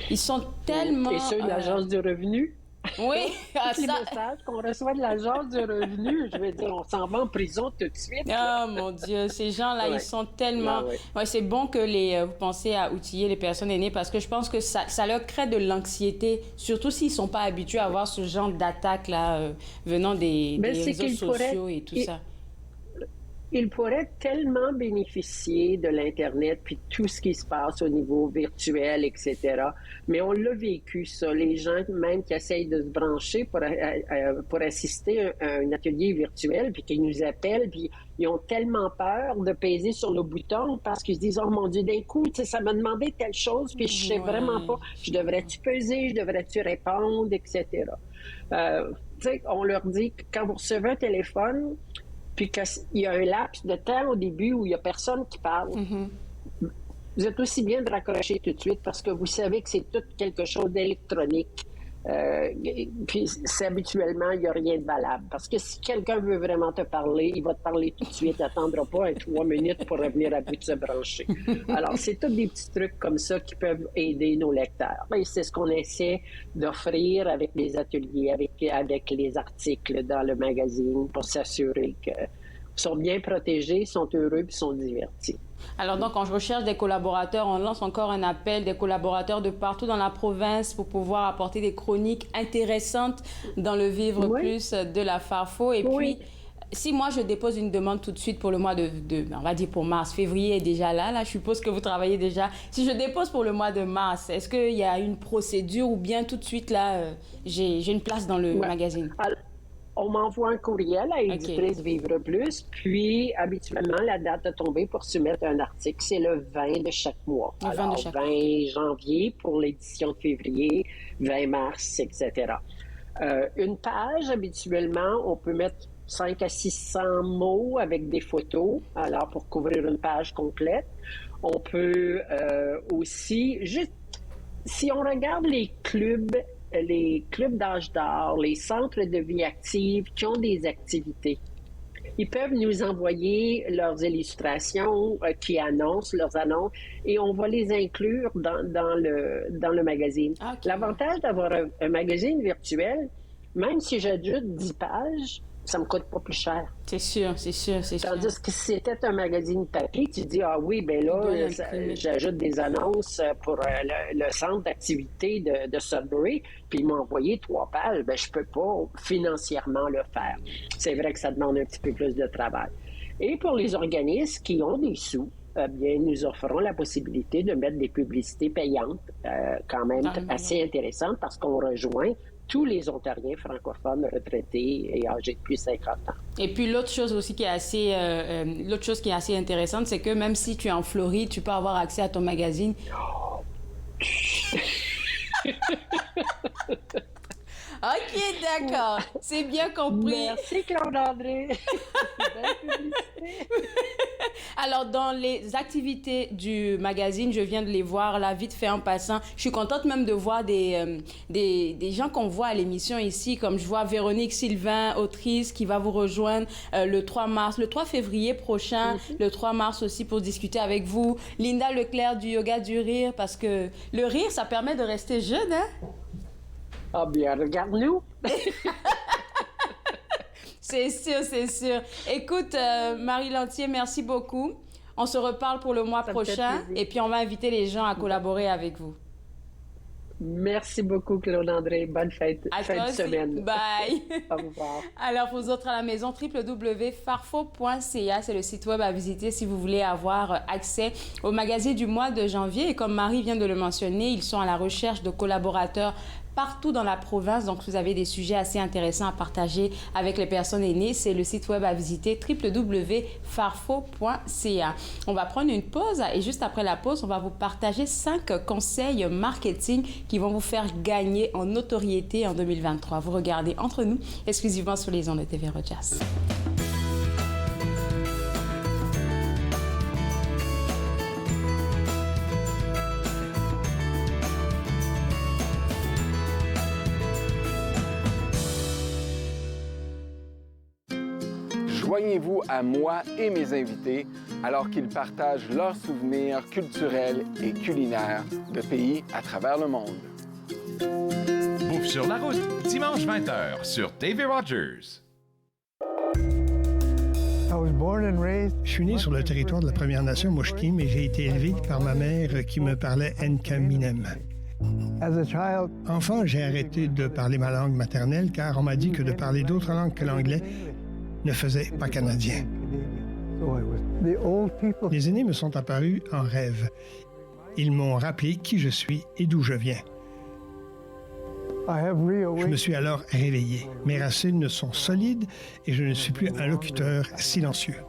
Speaker 3: Ils sont tellement...
Speaker 14: Et ceux de l'Agence du revenu?
Speaker 3: Oui,
Speaker 14: les messages qu'on reçoit de l'Agence du revenu, je veux dire, on s'en va en prison tout de suite.
Speaker 3: Ah, mon Dieu, ces gens-là, ils sont tellement... Ouais, c'est bon que vous pensez à outiller les personnes aînées parce que je pense que ça leur crée de l'anxiété, surtout s'ils ne sont pas habitués à voir ce genre d'attaque-là venant des réseaux sociaux et tout ça.
Speaker 14: Ils pourraient tellement bénéficier de l'Internet puis tout ce qui se passe au niveau virtuel, etc. Mais on l'a vécu, ça. Les gens même qui essayent de se brancher pour assister à un atelier virtuel puis qui nous appellent puis ils ont tellement peur de peser sur le bouton parce qu'ils se disent « Oh mon Dieu, d'un coup, ça m'a demandé telle chose puis je sais vraiment pas. Je devrais-tu peser? Je devrais-tu répondre? » etc. On leur dit que quand vous recevez un téléphone puis qu'il y a un laps de temps au début où il n'y a personne qui parle, vous êtes aussi bien de raccrocher tout de suite parce que vous savez que c'est tout quelque chose d'électronique. Puis habituellement, il n'y a rien de valable. Parce que si quelqu'un veut vraiment te parler, il va te parler tout de suite, n'attendra pas 3 minutes pour revenir à bout de se brancher. Alors, c'est tous des petits trucs comme ça qui peuvent aider nos lecteurs. Et c'est ce qu'on essaie d'offrir avec les ateliers, avec les articles dans le magazine pour s'assurer qu'ils sont bien protégés, sont heureux et sont divertis.
Speaker 3: Alors donc, quand je recherche des collaborateurs, on lance encore un appel des collaborateurs de partout dans la province pour pouvoir apporter des chroniques intéressantes dans le Vivre Plus de la Farfo. Et puis, si moi, je dépose une demande tout de suite pour le mois on va dire pour mars, février est déjà là, je suppose que vous travaillez déjà. Si je dépose pour le mois de mars, est-ce qu'il y a une procédure ou bien tout de suite, là, j'ai une place dans le magazine?
Speaker 14: Alors, on m'envoie un courriel à Éditrice Vivre Plus, puis habituellement, la date de tombée pour soumettre un article, c'est le 20 de chaque mois. Alors, 20 janvier pour l'édition de février, 20 mars, etc. Une page, habituellement, on peut mettre 5 à 600 mots avec des photos, alors pour couvrir une page complète. On peut aussi, juste, si on regarde les clubs d'âge d'or, les centres de vie active qui ont des activités, ils peuvent nous envoyer leurs illustrations qui annoncent leurs annonces et on va les inclure dans le magazine. Okay. L'avantage d'avoir un magazine virtuel, même si j'ajoute 10 pages, ça me coûte pas plus cher.
Speaker 3: C'est sûr.
Speaker 14: Tandis que si c'était un magazine papier, tu dis, ah oui, ben là, j'ajoute des annonces pour le centre d'activité de Sudbury, puis il m'a envoyé 3 pages, ben je peux pas financièrement le faire. C'est vrai que ça demande un petit peu plus de travail. Et pour les organismes qui ont des sous, bien, nous offrons la possibilité de mettre des publicités payantes, quand même assez intéressantes, parce qu'on rejoint tous les Ontariens francophones retraités et âgés de plus de 50 ans.
Speaker 3: Et puis l'autre chose aussi qui est assez, intéressante, c'est que même si tu es en Floride, tu peux avoir accès à ton magazine. OK, d'accord. C'est bien compris.
Speaker 14: Merci, Claude-André. Belle publicité.
Speaker 3: Alors, dans les activités du magazine, je viens de les voir là, vite fait en passant. Je suis contente même de voir des gens qu'on voit à l'émission ici, comme je vois Véronique Sylvain, autrice, qui va vous rejoindre le 3 mars, le 3 février prochain, le 3 mars aussi pour discuter avec vous. Linda Leclerc du Yoga du Rire, parce que le rire, ça permet de rester jeune, hein?
Speaker 14: Ah bien, regarde-nous!
Speaker 3: C'est sûr. Écoute, Marie Lantier, merci beaucoup. On se reparle pour le mois prochain et puis on va inviter les gens à collaborer avec vous.
Speaker 14: Merci beaucoup, Claude-André. Bonne fête de semaine.
Speaker 3: Bye.
Speaker 14: Au revoir.
Speaker 3: Alors, pour vous autres à la maison, www.farfo.ca, c'est le site web à visiter si vous voulez avoir accès au magazine du mois de janvier. Et comme Marie vient de le mentionner, ils sont à la recherche de collaborateurs partout dans la province. Donc, vous avez des sujets assez intéressants à partager avec les personnes aînées. C'est le site web à visiter, www.farfo.ca. On va prendre une pause et juste après la pause, on va vous partager 5 conseils marketing qui vont vous faire gagner en notoriété en 2023. Vous regardez Entre nous, exclusivement sur les ondes de TV Rogers.
Speaker 15: Joignez-vous à moi et mes invités alors qu'ils partagent leurs souvenirs culturels et culinaires de pays à travers le monde.
Speaker 2: Bouffe sur la route, dimanche 20h sur TV Rogers.
Speaker 8: Je suis né sur le territoire de la Première Nation Musqueam, mais j'ai été élevé par ma mère qui me parlait Nkaminem. Enfant, j'ai arrêté de parler ma langue maternelle car on m'a dit que de parler d'autres langues que l'anglais ne faisait pas canadien. Les aînés me sont apparus en rêve. Ils m'ont rappelé qui je suis et d'où je viens. Je me suis alors réveillé. Mes racines sont solides et je ne suis plus un locuteur silencieux.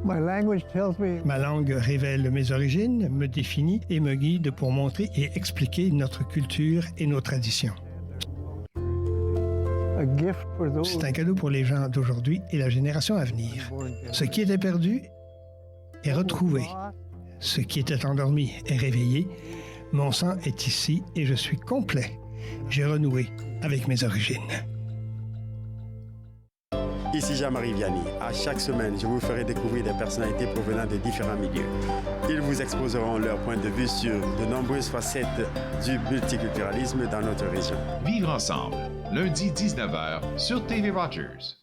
Speaker 8: Ma langue révèle mes origines, me définit et me guide pour montrer et expliquer notre culture et nos traditions. C'est un cadeau pour les gens d'aujourd'hui et la génération à venir. Ce qui était perdu est retrouvé. Ce qui était endormi est réveillé. Mon sang est ici et je suis complet. J'ai renoué avec mes origines.
Speaker 17: Ici Jean-Marie Vianney. À chaque semaine, je vous ferai découvrir des personnalités provenant de différents milieux. Ils vous exposeront leur point de vue sur de nombreuses facettes du multiculturalisme dans notre région.
Speaker 2: Vivre ensemble, lundi 19h sur TV Rogers.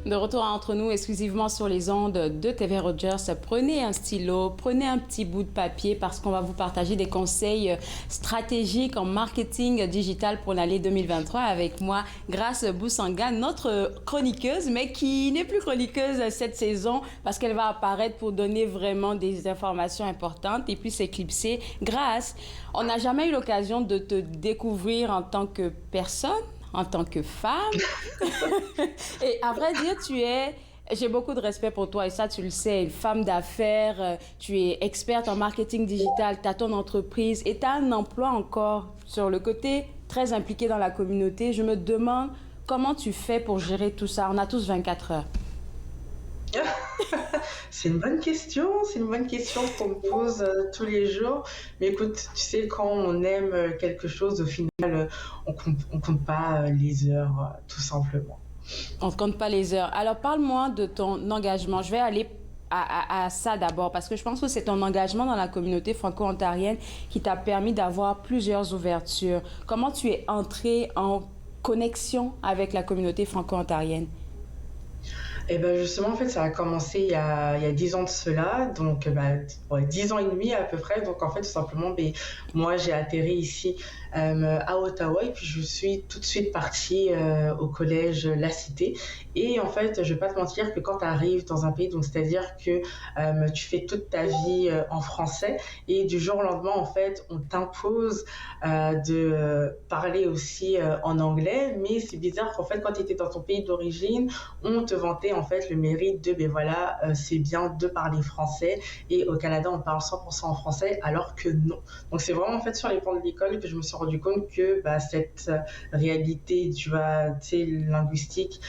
Speaker 3: De retour entre nous, exclusivement sur les ondes de TV Rogers. Prenez un stylo, prenez un petit bout de papier parce qu'on va vous partager des conseils stratégiques en marketing digital pour l'année 2023 avec moi, Grace Boussanga, notre chroniqueuse, mais qui n'est plus chroniqueuse cette saison parce qu'elle va apparaître pour donner vraiment des informations importantes et puis s'éclipser. Grace, on n'a jamais eu l'occasion de te découvrir en tant que personne, en tant que femme. Et à vrai dire, j'ai beaucoup de respect pour toi et ça, tu le sais, une femme d'affaires, tu es experte en marketing digital, tu as ton entreprise et tu as un emploi encore sur le côté très impliqué dans la communauté. Je me demande comment tu fais pour gérer tout ça. On a tous 24 heures.
Speaker 18: C'est une bonne question qu'on me pose tous les jours. Mais écoute, tu sais, quand on aime quelque chose, au final, on compte pas les heures, tout simplement.
Speaker 3: On ne compte pas les heures. Alors, parle-moi de ton engagement. Je vais aller à ça d'abord, parce que je pense que c'est ton engagement dans la communauté franco-ontarienne qui t'a permis d'avoir plusieurs ouvertures. Comment tu es entrée en connexion avec la communauté franco-ontarienne?
Speaker 18: Et ben justement, en fait, ça a commencé il y a 10 ans de cela, donc 10 ans et demi à peu près. Donc en fait, tout simplement, moi, j'ai atterri ici à Ottawa et puis je suis tout de suite partie au collège La Cité. Et en fait, je vais pas te mentir que quand tu arrives dans un pays, donc c'est-à-dire que tu fais toute ta vie en français et du jour au lendemain, en fait, on t'impose de parler aussi en anglais. Mais c'est bizarre qu'en fait, quand tu étais dans ton pays d'origine, on te vantait en fait le mérite de c'est bien de parler français et au Canada on parle 100% en français alors que non. Donc c'est vraiment en fait sur les bancs de l'école que je me suis rendu compte que cette réalité linguistique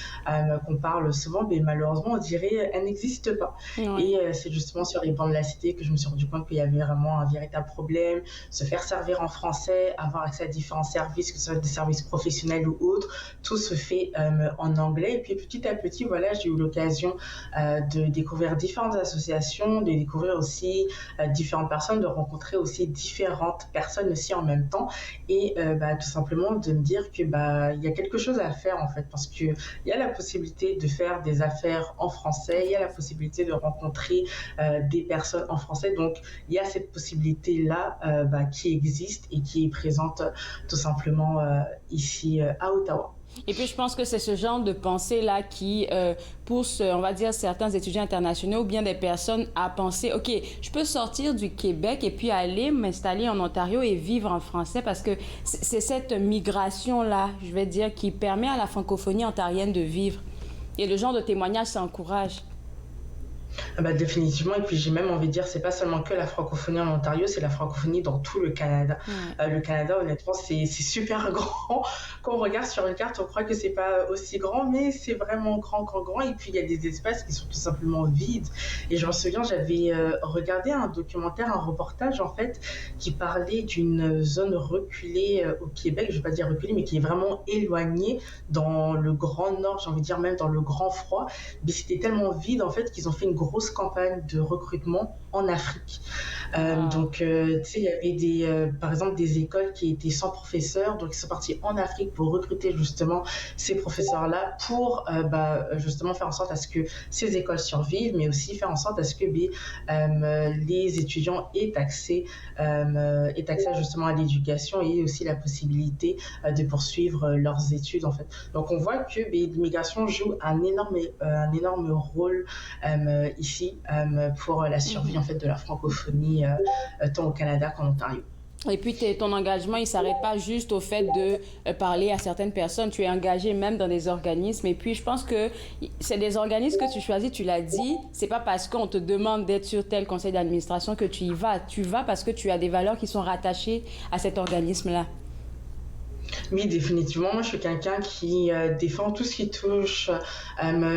Speaker 18: qu'on parle souvent, malheureusement on dirait elle n'existe pas. Ouais. Et c'est justement sur les bancs de La Cité que je me suis rendu compte qu'il y avait vraiment un véritable problème, se faire servir en français, avoir accès à différents services, que ce soit des services professionnels ou autres, tout se fait en anglais. Et puis petit à petit, voilà, j'ai eu l'occasion de découvrir différentes associations, de découvrir aussi différentes personnes, de rencontrer aussi différentes personnes aussi en même temps et tout simplement de me dire que il y a quelque chose à faire en fait, parce que il y a la possibilité de faire des affaires en français, il y a la possibilité de rencontrer des personnes en français, donc il y a cette possibilité là qui existe et qui est présente tout simplement ici à Ottawa.
Speaker 3: Et puis, je pense que c'est ce genre de pensée-là qui pousse, on va dire, certains étudiants internationaux ou bien des personnes à penser, OK, je peux sortir du Québec et puis aller m'installer en Ontario et vivre en français, parce que c'est cette migration-là, je vais dire, qui permet à la francophonie ontarienne de vivre. Et le genre de témoignage, ça encourage.
Speaker 18: Définitivement, et puis j'ai même envie de dire, c'est pas seulement que la francophonie en Ontario, c'est la francophonie dans tout le Canada. Le Canada, honnêtement, c'est super grand. Quand on regarde sur une carte, on croit que c'est pas aussi grand, mais c'est vraiment grand. Et puis il y a des espaces qui sont tout simplement vides. Et je me souviens, j'avais regardé un documentaire, un reportage en fait, qui parlait d'une zone reculée au Québec, je vais pas dire reculée, mais qui est vraiment éloignée dans le Grand Nord, j'ai envie de dire même dans le Grand Froid. Mais c'était tellement vide en fait qu'ils ont fait une grosse campagne de recrutement en Afrique. Donc, tu sais, il y avait par exemple des écoles qui étaient sans professeurs, donc ils sont partis en Afrique pour recruter justement ces professeurs-là pour justement faire en sorte à ce que ces écoles survivent, mais aussi faire en sorte à ce que les étudiants aient accès justement à l'éducation et aussi la possibilité de poursuivre leurs études en fait. Donc, on voit que l'immigration joue un énorme rôle ici pour la survie en fait de la francophonie tant au Canada qu'en Ontario.
Speaker 3: Et puis ton engagement, il ne s'arrête pas juste au fait de parler à certaines personnes. Tu es engagé même dans des organismes. Et puis je pense que c'est des organismes que tu choisis, tu l'as dit. C'est pas parce qu'on te demande d'être sur tel conseil d'administration que tu y vas. Tu vas parce que tu as des valeurs qui sont rattachées à cet organisme-là.
Speaker 18: Oui, définitivement. Moi, je suis quelqu'un qui défend tout ce qui touche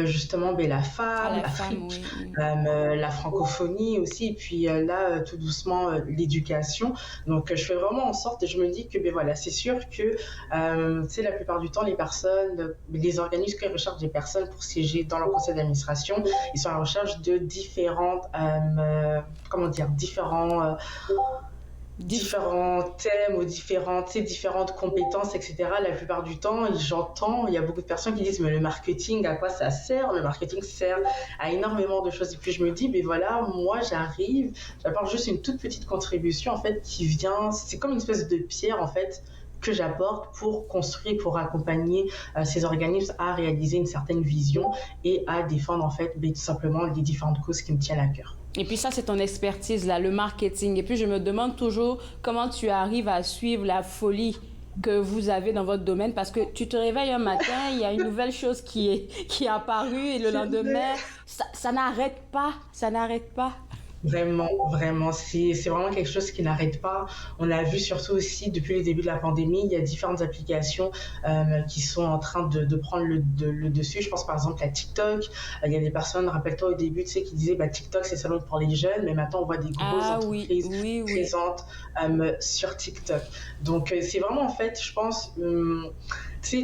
Speaker 18: justement la femme, l'Afrique, la francophonie aussi, et puis là, tout doucement, l'éducation. Donc, je fais vraiment en sorte, et je me dis que c'est sûr que la plupart du temps, les organismes qui recherchent des personnes pour siéger dans leur conseil d'administration, ils sont à la recherche de différents thèmes ou différentes compétences, etc. La plupart du temps, il y a beaucoup de personnes qui disent mais le marketing, à quoi ça sert? Le marketing sert à énormément de choses. Et puis je me dis, moi j'apporte juste une toute petite contribution en fait qui vient, c'est comme une espèce de pierre en fait que j'apporte pour construire, pour accompagner ces organismes à réaliser une certaine vision et à défendre en fait tout simplement les différentes causes qui me tiennent à cœur.
Speaker 3: Et puis ça, c'est ton expertise, là, le marketing. Et puis je me demande toujours comment tu arrives à suivre la folie que vous avez dans votre domaine, parce que tu te réveilles un matin, il y a une nouvelle chose qui est apparue et le lendemain, ça n'arrête pas.
Speaker 18: Vraiment, c'est vraiment quelque chose qui n'arrête pas. On a vu surtout aussi depuis le début de la pandémie, il y a différentes applications qui sont en train de prendre le dessus. Je pense par exemple à TikTok. Il y a des personnes, rappelle-toi au début, tu sais, qui disaient TikTok c'est seulement pour les jeunes, mais maintenant on voit des grosses entreprises présentes sur TikTok. Donc c'est vraiment en fait, je pense,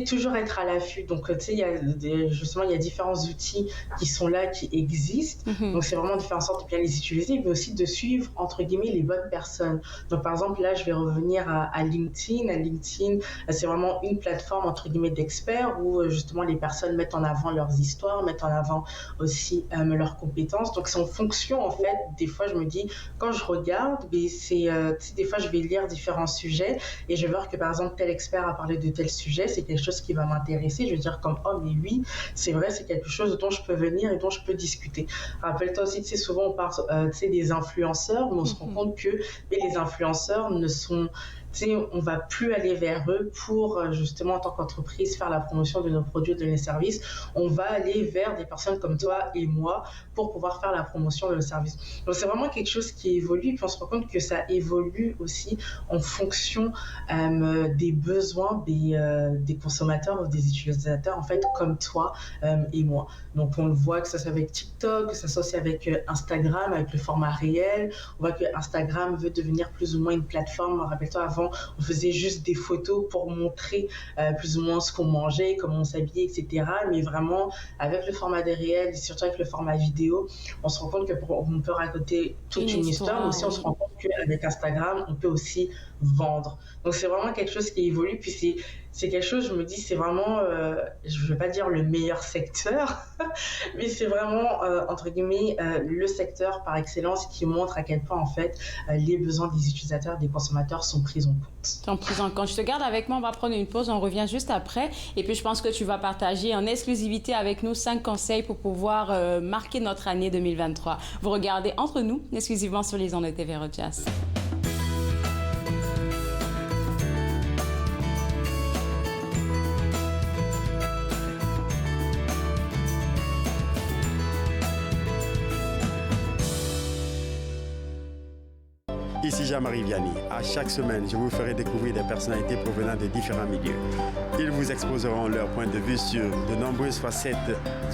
Speaker 18: toujours être à l'affût. Donc, il y a différents outils qui sont là, qui existent. Donc, c'est vraiment de faire en sorte de bien les utiliser, mais aussi de suivre, entre guillemets, les bonnes personnes. Donc, par exemple, là, je vais revenir à LinkedIn. LinkedIn, c'est vraiment une plateforme, entre guillemets, d'experts où, justement, les personnes mettent en avant leurs histoires, mettent en avant aussi leurs compétences. Donc, c'est en fonction, en fait, des fois, je me dis, quand je regarde, des fois, je vais lire différents sujets et je vais voir que, par exemple, tel expert a parlé de tel sujet, c'est quelque chose qui va m'intéresser. Je vais dire comme, oh, mais oui, c'est vrai, c'est quelque chose dont je peux venir et dont je peux discuter. Rappelle-toi aussi, souvent, on parle des influenceurs, mais on se rend compte que les influenceurs ne sont... on va plus aller vers eux pour justement en tant qu'entreprise faire la promotion de nos produits, de nos services. On va aller vers des personnes comme toi et moi pour pouvoir faire la promotion de nos services. Donc c'est vraiment quelque chose qui évolue, puis on se rend compte que ça évolue aussi en fonction des besoins des consommateurs ou des utilisateurs en fait comme toi et moi. Donc on le voit que ça soit avec TikTok, que ça soit aussi avec Instagram, avec le format réel. On voit que Instagram veut devenir plus ou moins une plateforme. Rappelle-toi, avant on faisait juste des photos pour montrer plus ou moins ce qu'on mangeait, comment on s'habillait, etc. Mais vraiment, avec le format des réels et surtout avec le format vidéo, on se rend compte qu'on peut raconter toute une histoire, mais aussi on se rend compte qu'avec Instagram, on peut aussi vendre. Donc c'est vraiment quelque chose qui évolue, puis c'est quelque chose, je me dis, c'est vraiment, je ne veux pas dire le meilleur secteur, mais c'est vraiment, entre guillemets, le secteur par excellence qui montre à quel point, en fait, les besoins des utilisateurs, des consommateurs sont pris en compte.
Speaker 3: Sont pris en compte. Je te garde avec moi, on va prendre une pause, on revient juste après. Et puis, je pense que tu vas partager en exclusivité avec nous 5 conseils pour pouvoir marquer notre année 2023. Vous regardez Entre nous, exclusivement sur les ondes de TV Rojas.
Speaker 17: Ici Jean-Marie Vianney. À chaque semaine, je vous ferai découvrir des personnalités provenant de différents milieux. Ils vous exposeront leur point de vue sur de nombreuses facettes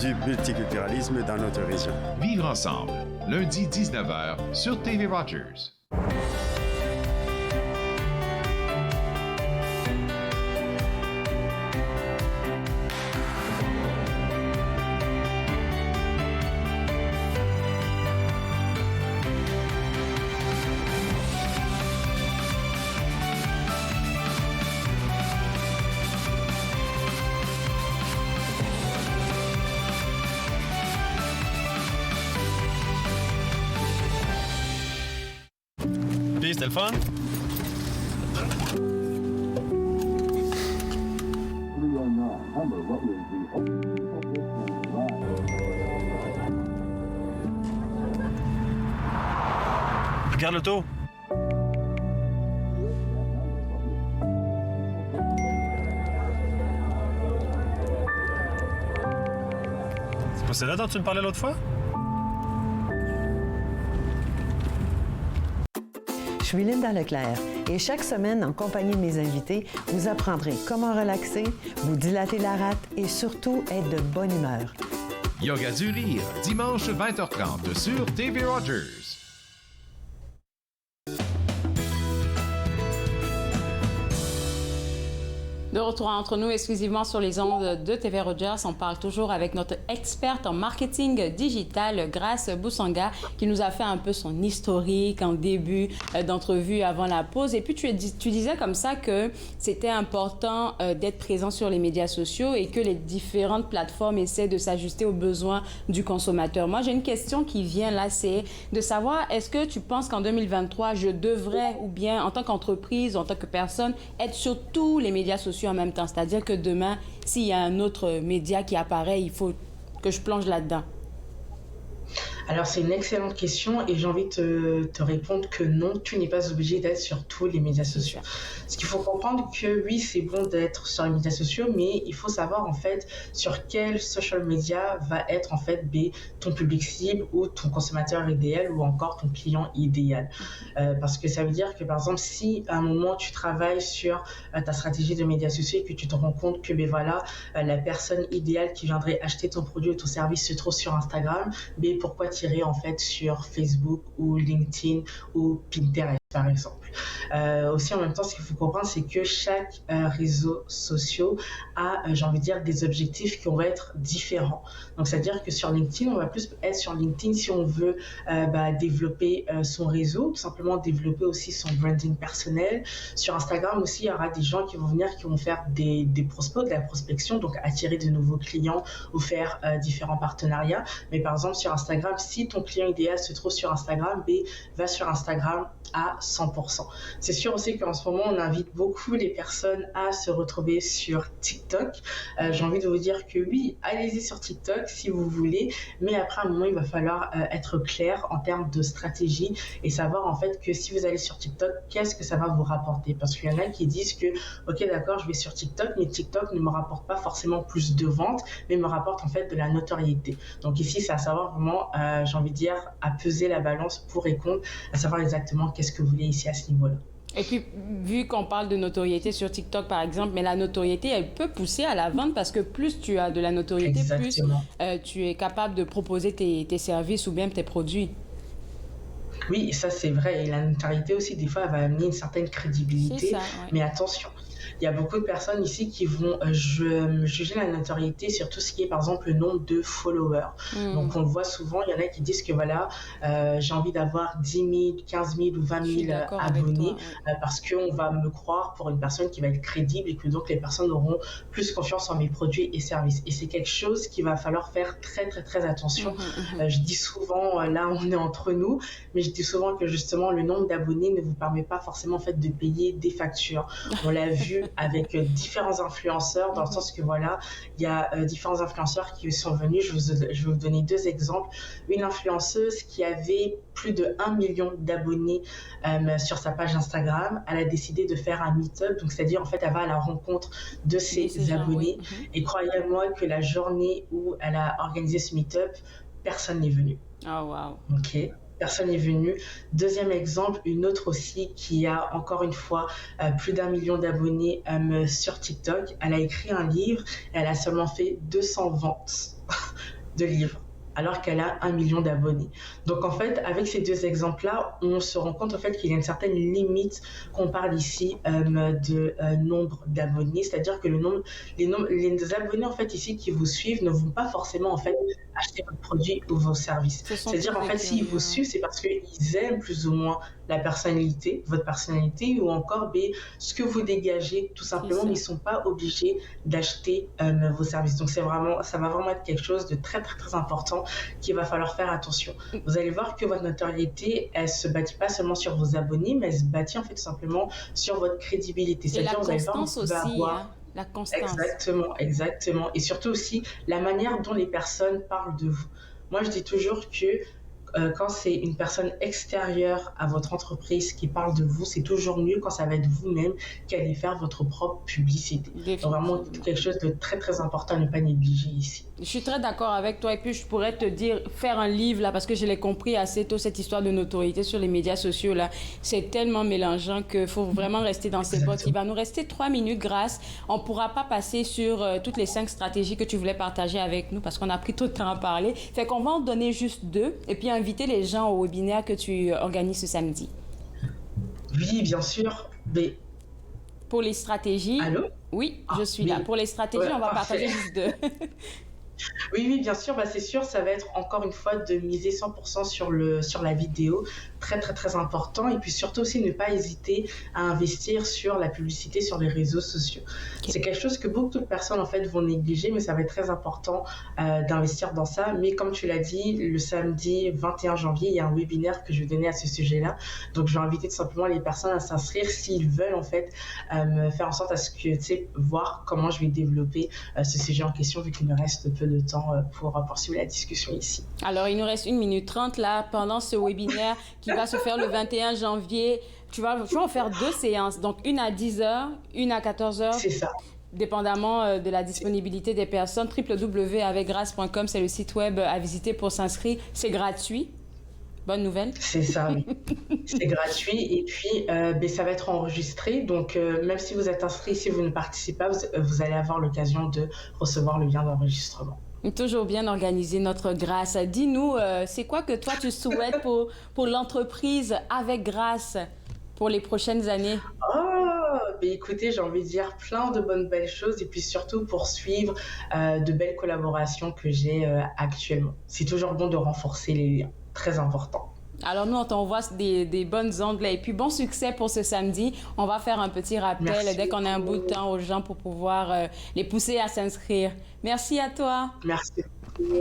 Speaker 17: du multiculturalisme dans notre région.
Speaker 2: Vivre ensemble, lundi 19h sur TV Rogers.
Speaker 19: C'était le fun? Regarde l'auto. C'est pas celle-là dont tu me parlais l'autre fois?
Speaker 20: Je suis Linda Leclerc et chaque semaine, en compagnie de mes invités, vous apprendrez comment relaxer, vous dilater la rate et surtout être de bonne humeur.
Speaker 2: Yoga du rire, dimanche 20h30 sur TV Rogers.
Speaker 3: De retour entre nous exclusivement sur les ondes de TV Rogers, on parle toujours avec notre experte en marketing digital, Grace Boussanga, qui nous a fait un peu son historique en début d'entrevue avant la pause. Et puis tu disais comme ça que c'était important d'être présent sur les médias sociaux et que les différentes plateformes essaient de s'ajuster aux besoins du consommateur. Moi, j'ai une question qui vient là, c'est de savoir, est-ce que tu penses qu'en 2023, je devrais, ou bien en tant qu'entreprise, en tant que personne, être sur tous les médias sociaux en même temps, c'est-à-dire que demain, s'il y a un autre média qui apparaît, il faut que je plonge là-dedans?
Speaker 18: Alors, c'est une excellente question et j'ai envie de te répondre que non, tu n'es pas obligé d'être sur tous les médias sociaux. Ce qu'il faut comprendre que oui, c'est bon d'être sur les médias sociaux, mais il faut savoir en fait sur quel social media va être en fait ton public cible ou ton consommateur idéal ou encore ton client idéal. Parce que ça veut dire que par exemple, si à un moment tu travailles sur ta stratégie de médias sociaux et que tu te rends compte que la personne idéale qui viendrait acheter ton produit ou ton service se trouve sur Instagram, pourquoi tirer en fait sur Facebook ou LinkedIn ou Pinterest? par exemple. Aussi, en même temps, ce qu'il faut comprendre, c'est que chaque réseau social a, j'ai envie de dire, des objectifs qui vont être différents. Donc, c'est-à-dire que sur LinkedIn, on va plus être sur LinkedIn si on veut développer son réseau, tout simplement développer aussi son branding personnel. Sur Instagram aussi, il y aura des gens qui vont venir, qui vont faire des prospects, de la prospection, donc attirer de nouveaux clients ou faire différents partenariats. Mais par exemple, sur Instagram, si ton client idéal se trouve sur Instagram, va sur Instagram à 100%. C'est sûr aussi qu'en ce moment, on invite beaucoup les personnes à se retrouver sur TikTok. J'ai envie de vous dire que oui, allez-y sur TikTok si vous voulez, mais après, à un moment, il va falloir être clair en termes de stratégie et savoir en fait que si vous allez sur TikTok, qu'est-ce que ça va vous rapporter? Parce qu'il y en a qui disent que, ok, d'accord, je vais sur TikTok, mais TikTok ne me rapporte pas forcément plus de ventes, mais me rapporte en fait de la notoriété. Donc ici, c'est à savoir vraiment, j'ai envie de dire, à peser la balance pour et contre, à savoir exactement qu'est-ce que vous voulez ici à ce niveau-là.
Speaker 3: Et puis, vu qu'on parle de notoriété sur TikTok, par exemple, mais la notoriété, elle peut pousser à la vente parce que plus tu as de la notoriété, exactement, plus tu es capable de proposer tes services ou bien tes produits.
Speaker 18: Oui, ça c'est vrai. Et la notoriété aussi, des fois, elle va amener une certaine crédibilité. Ça, ouais. Mais attention, il y a beaucoup de personnes ici qui vont juger la notoriété sur tout ce qui est, par exemple, le nombre de followers. Donc, on le voit souvent, il y en a qui disent que voilà, j'ai envie d'avoir 10 000, 15 000 ou 20 000 abonnés parce qu'on va me croire pour une personne qui va être crédible et que donc les personnes auront plus confiance en mes produits et services. Et c'est quelque chose qu'il va falloir faire très, très, très attention. Je dis souvent, là, on est entre nous, mais je dis souvent que justement, le nombre d'abonnés ne vous permet pas forcément en fait de payer des factures. On l'a vu avec différents influenceurs, dans le sens que voilà, il y a différents influenceurs qui sont venus. Je vais vous donner deux exemples. Une influenceuse qui avait plus de 1 million d'abonnés sur sa page Instagram, elle a décidé de faire un meet-up, donc c'est-à-dire en fait elle va à la rencontre de ses abonnés. Et croyez-moi que la journée où elle a organisé ce meet-up, personne n'est venu.
Speaker 3: Oh wow.
Speaker 18: Ok. Personne n'est venu. Deuxième exemple, une autre aussi qui a encore une fois plus d'1 million d'abonnés sur TikTok. Elle a écrit un livre et elle a seulement fait 200 ventes de livres, alors qu'elle a 1 million d'abonnés. Donc en fait, avec ces deux exemples-là, on se rend compte en fait qu'il y a une certaine limite qu'on parle ici de nombre d'abonnés, c'est-à-dire que les abonnés en fait ici qui vous suivent ne vont pas forcément en fait acheter votre produit ou vos services. C'est-à-dire en fait s'ils vous suivent, c'est parce qu'ils aiment plus ou moins la personnalité, votre personnalité, ou encore ce que vous dégagez tout simplement, mais ils ne sont pas obligés d'acheter vos services. Donc ça va vraiment être quelque chose de très très très important qu'il va falloir faire attention. Vous allez voir que votre notoriété, elle se bâtit pas seulement sur vos abonnés, mais elle se bâtit en fait tout simplement sur votre crédibilité.
Speaker 3: Et la constance aussi, la constance.
Speaker 18: Exactement. Et surtout aussi la manière dont les personnes parlent de vous. Moi, je dis toujours que quand c'est une personne extérieure à votre entreprise qui parle de vous, c'est toujours mieux quand ça va être vous-même qui allez faire votre propre publicité. Donc vraiment quelque chose de très très important à ne pas négliger ici.
Speaker 3: Je suis très d'accord avec toi et puis je pourrais te dire, faire un livre là, parce que je l'ai compris assez tôt, cette histoire de notoriété sur les médias sociaux là, c'est tellement mélangeant qu'il faut vraiment rester dans ses bottes. Il va nous rester 3 minutes, Grâce. On ne pourra pas passer sur toutes les 5 stratégies que tu voulais partager avec nous parce qu'on a pris tout le temps à parler. Fait qu'on va en donner juste 2 et puis inviter les gens au webinaire que tu organises ce samedi.
Speaker 18: Oui, bien sûr. Mais...
Speaker 3: Pour les stratégies...
Speaker 18: Allô?
Speaker 3: Oui, je suis là. Pour les stratégies, on va partager juste 2.
Speaker 18: Oui, bien sûr, c'est sûr, ça va être encore une fois de miser 100% sur la vidéo, très très très important, et puis surtout aussi ne pas hésiter à investir sur la publicité sur les réseaux sociaux. C'est quelque chose que beaucoup de personnes en fait vont négliger, mais ça va être très important d'investir dans ça. Mais comme tu l'as dit, le samedi 21 janvier, il y a un webinaire que je vais donner à ce sujet-là, donc je vais inviter tout simplement les personnes à s'inscrire s'ils veulent en fait faire en sorte à ce que, tu sais, voir comment je vais développer ce sujet en question, vu qu'il me reste peu de temps pour poursuivre la discussion ici.
Speaker 3: Alors, il nous reste 1 minute 30 là, pendant ce webinaire qui va se faire le 21 janvier. Tu vas en faire 2 séances, donc une à 10h, une à 14h.
Speaker 18: C'est ça.
Speaker 3: Dépendamment de la disponibilité des personnes. www.avecgrace.com, c'est le site web à visiter pour s'inscrire. C'est gratuit. Bonne nouvelle.
Speaker 18: C'est ça, oui. C'est gratuit et puis ça va être enregistré. Donc, même si vous êtes inscrit, si vous ne participez pas, vous allez avoir l'occasion de recevoir le lien d'enregistrement.
Speaker 3: Toujours bien organisé, notre Grâce. Dis-nous, c'est quoi que toi tu souhaites pour l'entreprise avec Grâce? pour les prochaines années?
Speaker 18: Écoutez, j'ai envie de dire plein de bonnes belles choses et puis surtout poursuivre de belles collaborations que j'ai actuellement. C'est toujours bon de renforcer les liens, très important.
Speaker 3: Alors nous, on t'envoie des bonnes ondes là. Et puis bon succès pour ce samedi. On va faire un petit rappel dès qu'on a un bout de temps aux gens pour pouvoir les pousser à s'inscrire. Merci à toi.
Speaker 18: Merci.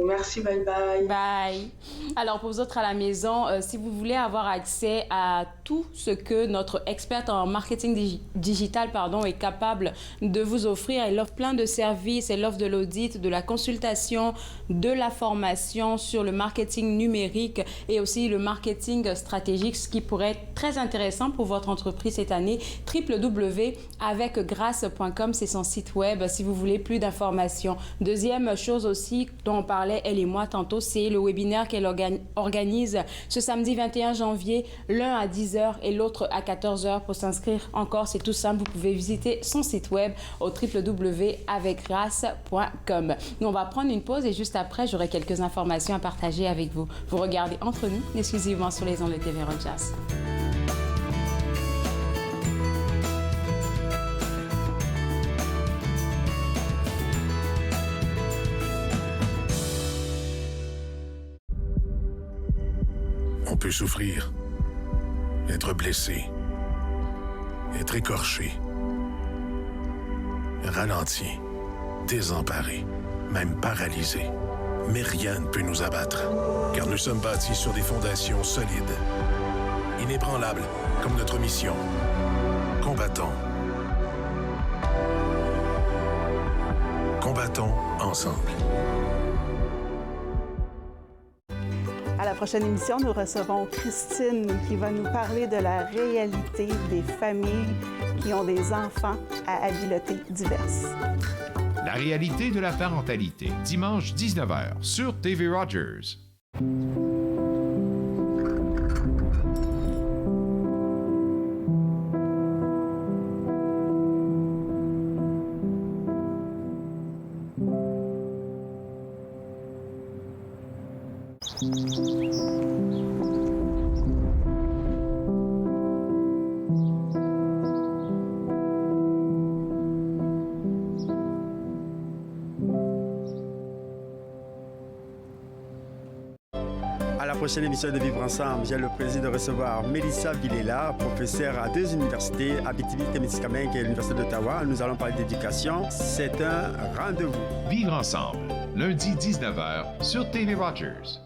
Speaker 18: Merci, bye bye.
Speaker 3: Bye. Alors, pour vous autres à la maison, si vous voulez avoir accès à tout ce que notre experte en marketing digital est capable de vous offrir, elle offre plein de services, elle offre de l'audit, de la consultation, de la formation sur le marketing numérique et aussi le marketing stratégique, ce qui pourrait être très intéressant pour votre entreprise cette année. www.avecgrâce.com, c'est son site web si vous voulez plus d'informations. Deuxième chose aussi dont on parlait, elle et moi, tantôt, c'est le webinaire qu'elle organise ce samedi 21 janvier, l'un à 10h et l'autre à 14h. Pour s'inscrire encore, c'est tout simple. Vous pouvez visiter son site web au www.avecgrâce.com. Nous, on va prendre une pause et juste après, j'aurai quelques informations à partager avec vous. Vous regardez Entre nous, exclusivement sur les ondes de TV Rojas.
Speaker 13: On peut souffrir, être blessé, être écorché, ralenti, désemparé, même paralysé. Mais rien ne peut nous abattre, car nous sommes bâtis sur des fondations solides, inébranlables comme notre mission. Combattons. Combattons ensemble.
Speaker 21: À la prochaine émission, nous recevrons Christine qui va nous parler de la réalité des familles qui ont des enfants à habiletés diverses.
Speaker 2: La réalité de la parentalité, dimanche 19h sur TV Rogers.
Speaker 17: À la prochaine émission de Vivre Ensemble, j'ai le plaisir de recevoir Mélissa Villela, professeure à 2 universités, Abitibi-Témiscamingue et l'Université d'Ottawa. Nous allons parler d'éducation. C'est un rendez-vous.
Speaker 2: Vivre ensemble, lundi 19h sur TV Rogers.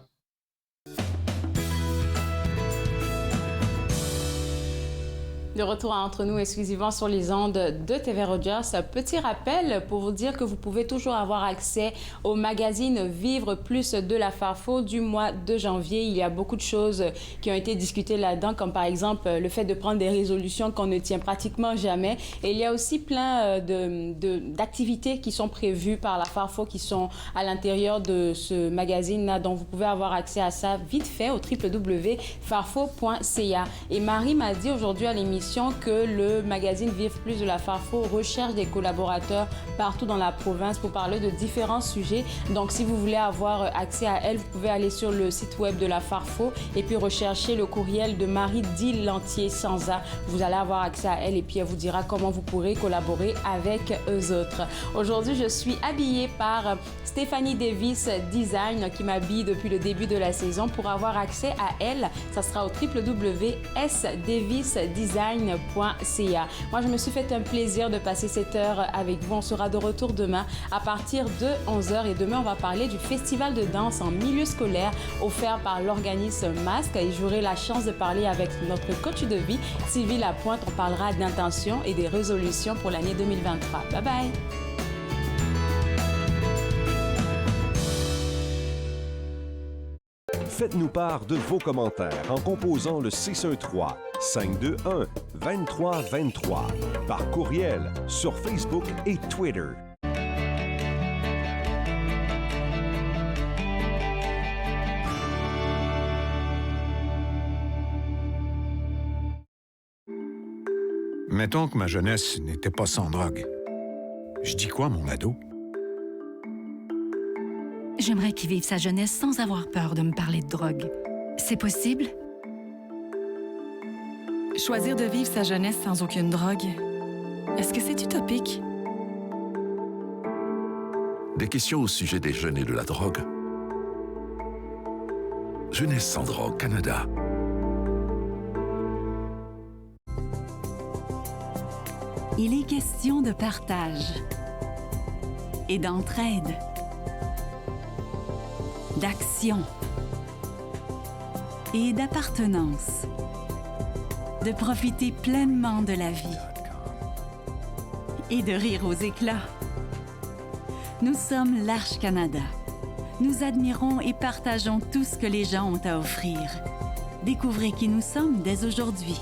Speaker 3: De retour Entre nous, exclusivement sur les ondes de TV Rogers. Petit rappel pour vous dire que vous pouvez toujours avoir accès au magazine Vivre plus de la FARFO du mois de janvier. Il y a beaucoup de choses qui ont été discutées là-dedans, comme par exemple le fait de prendre des résolutions qu'on ne tient pratiquement jamais. Et il y a aussi plein d'activités qui sont prévues par la FARFO qui sont à l'intérieur de ce magazine-là. Donc, vous pouvez avoir accès à ça vite fait au www.farfo.ca. Et Marie m'a dit aujourd'hui à l'émission que le magazine Vivre plus de la FARFO recherche des collaborateurs partout dans la province pour parler de différents sujets. Donc, si vous voulez avoir accès à elle, vous pouvez aller sur le site web de la FARFO et puis rechercher le courriel de Marie Lantier Sansa. Vous allez avoir accès à elle et puis elle vous dira comment vous pourrez collaborer avec eux autres. Aujourd'hui, je suis habillée par Stéphanie Davis Design qui m'habille depuis le début de la saison. Pour avoir accès à elle, ça sera au www.sdavisdesign.ca. Moi, je me suis fait un plaisir de passer cette heure avec vous. On sera de retour demain à partir de 11h. Et demain, on va parler du festival de danse en milieu scolaire offert par l'organisme Masque. Et j'aurai la chance de parler avec notre coach de vie, Sylvie Lapointe. On parlera d'intentions et des résolutions pour l'année 2023. Bye bye!
Speaker 22: Faites-nous part de vos commentaires en composant le 613-521-2323 par courriel sur Facebook et Twitter.
Speaker 12: Mettons que ma jeunesse n'était pas sans drogue. Je dis quoi, mon ado?
Speaker 23: J'aimerais qu'il vive sa jeunesse sans avoir peur de me parler de drogue. C'est possible? Choisir de vivre sa jeunesse sans aucune drogue, est-ce que c'est utopique?
Speaker 5: Des questions au sujet des jeunes et de la drogue. Jeunesse sans drogue, Canada.
Speaker 11: Il est question de partage et d'entraide, d'action et d'appartenance, de profiter pleinement de la vie et de rire aux éclats. Nous sommes l'Arche Canada. Nous admirons et partageons tout ce que les gens ont à offrir. Découvrez qui nous sommes dès aujourd'hui.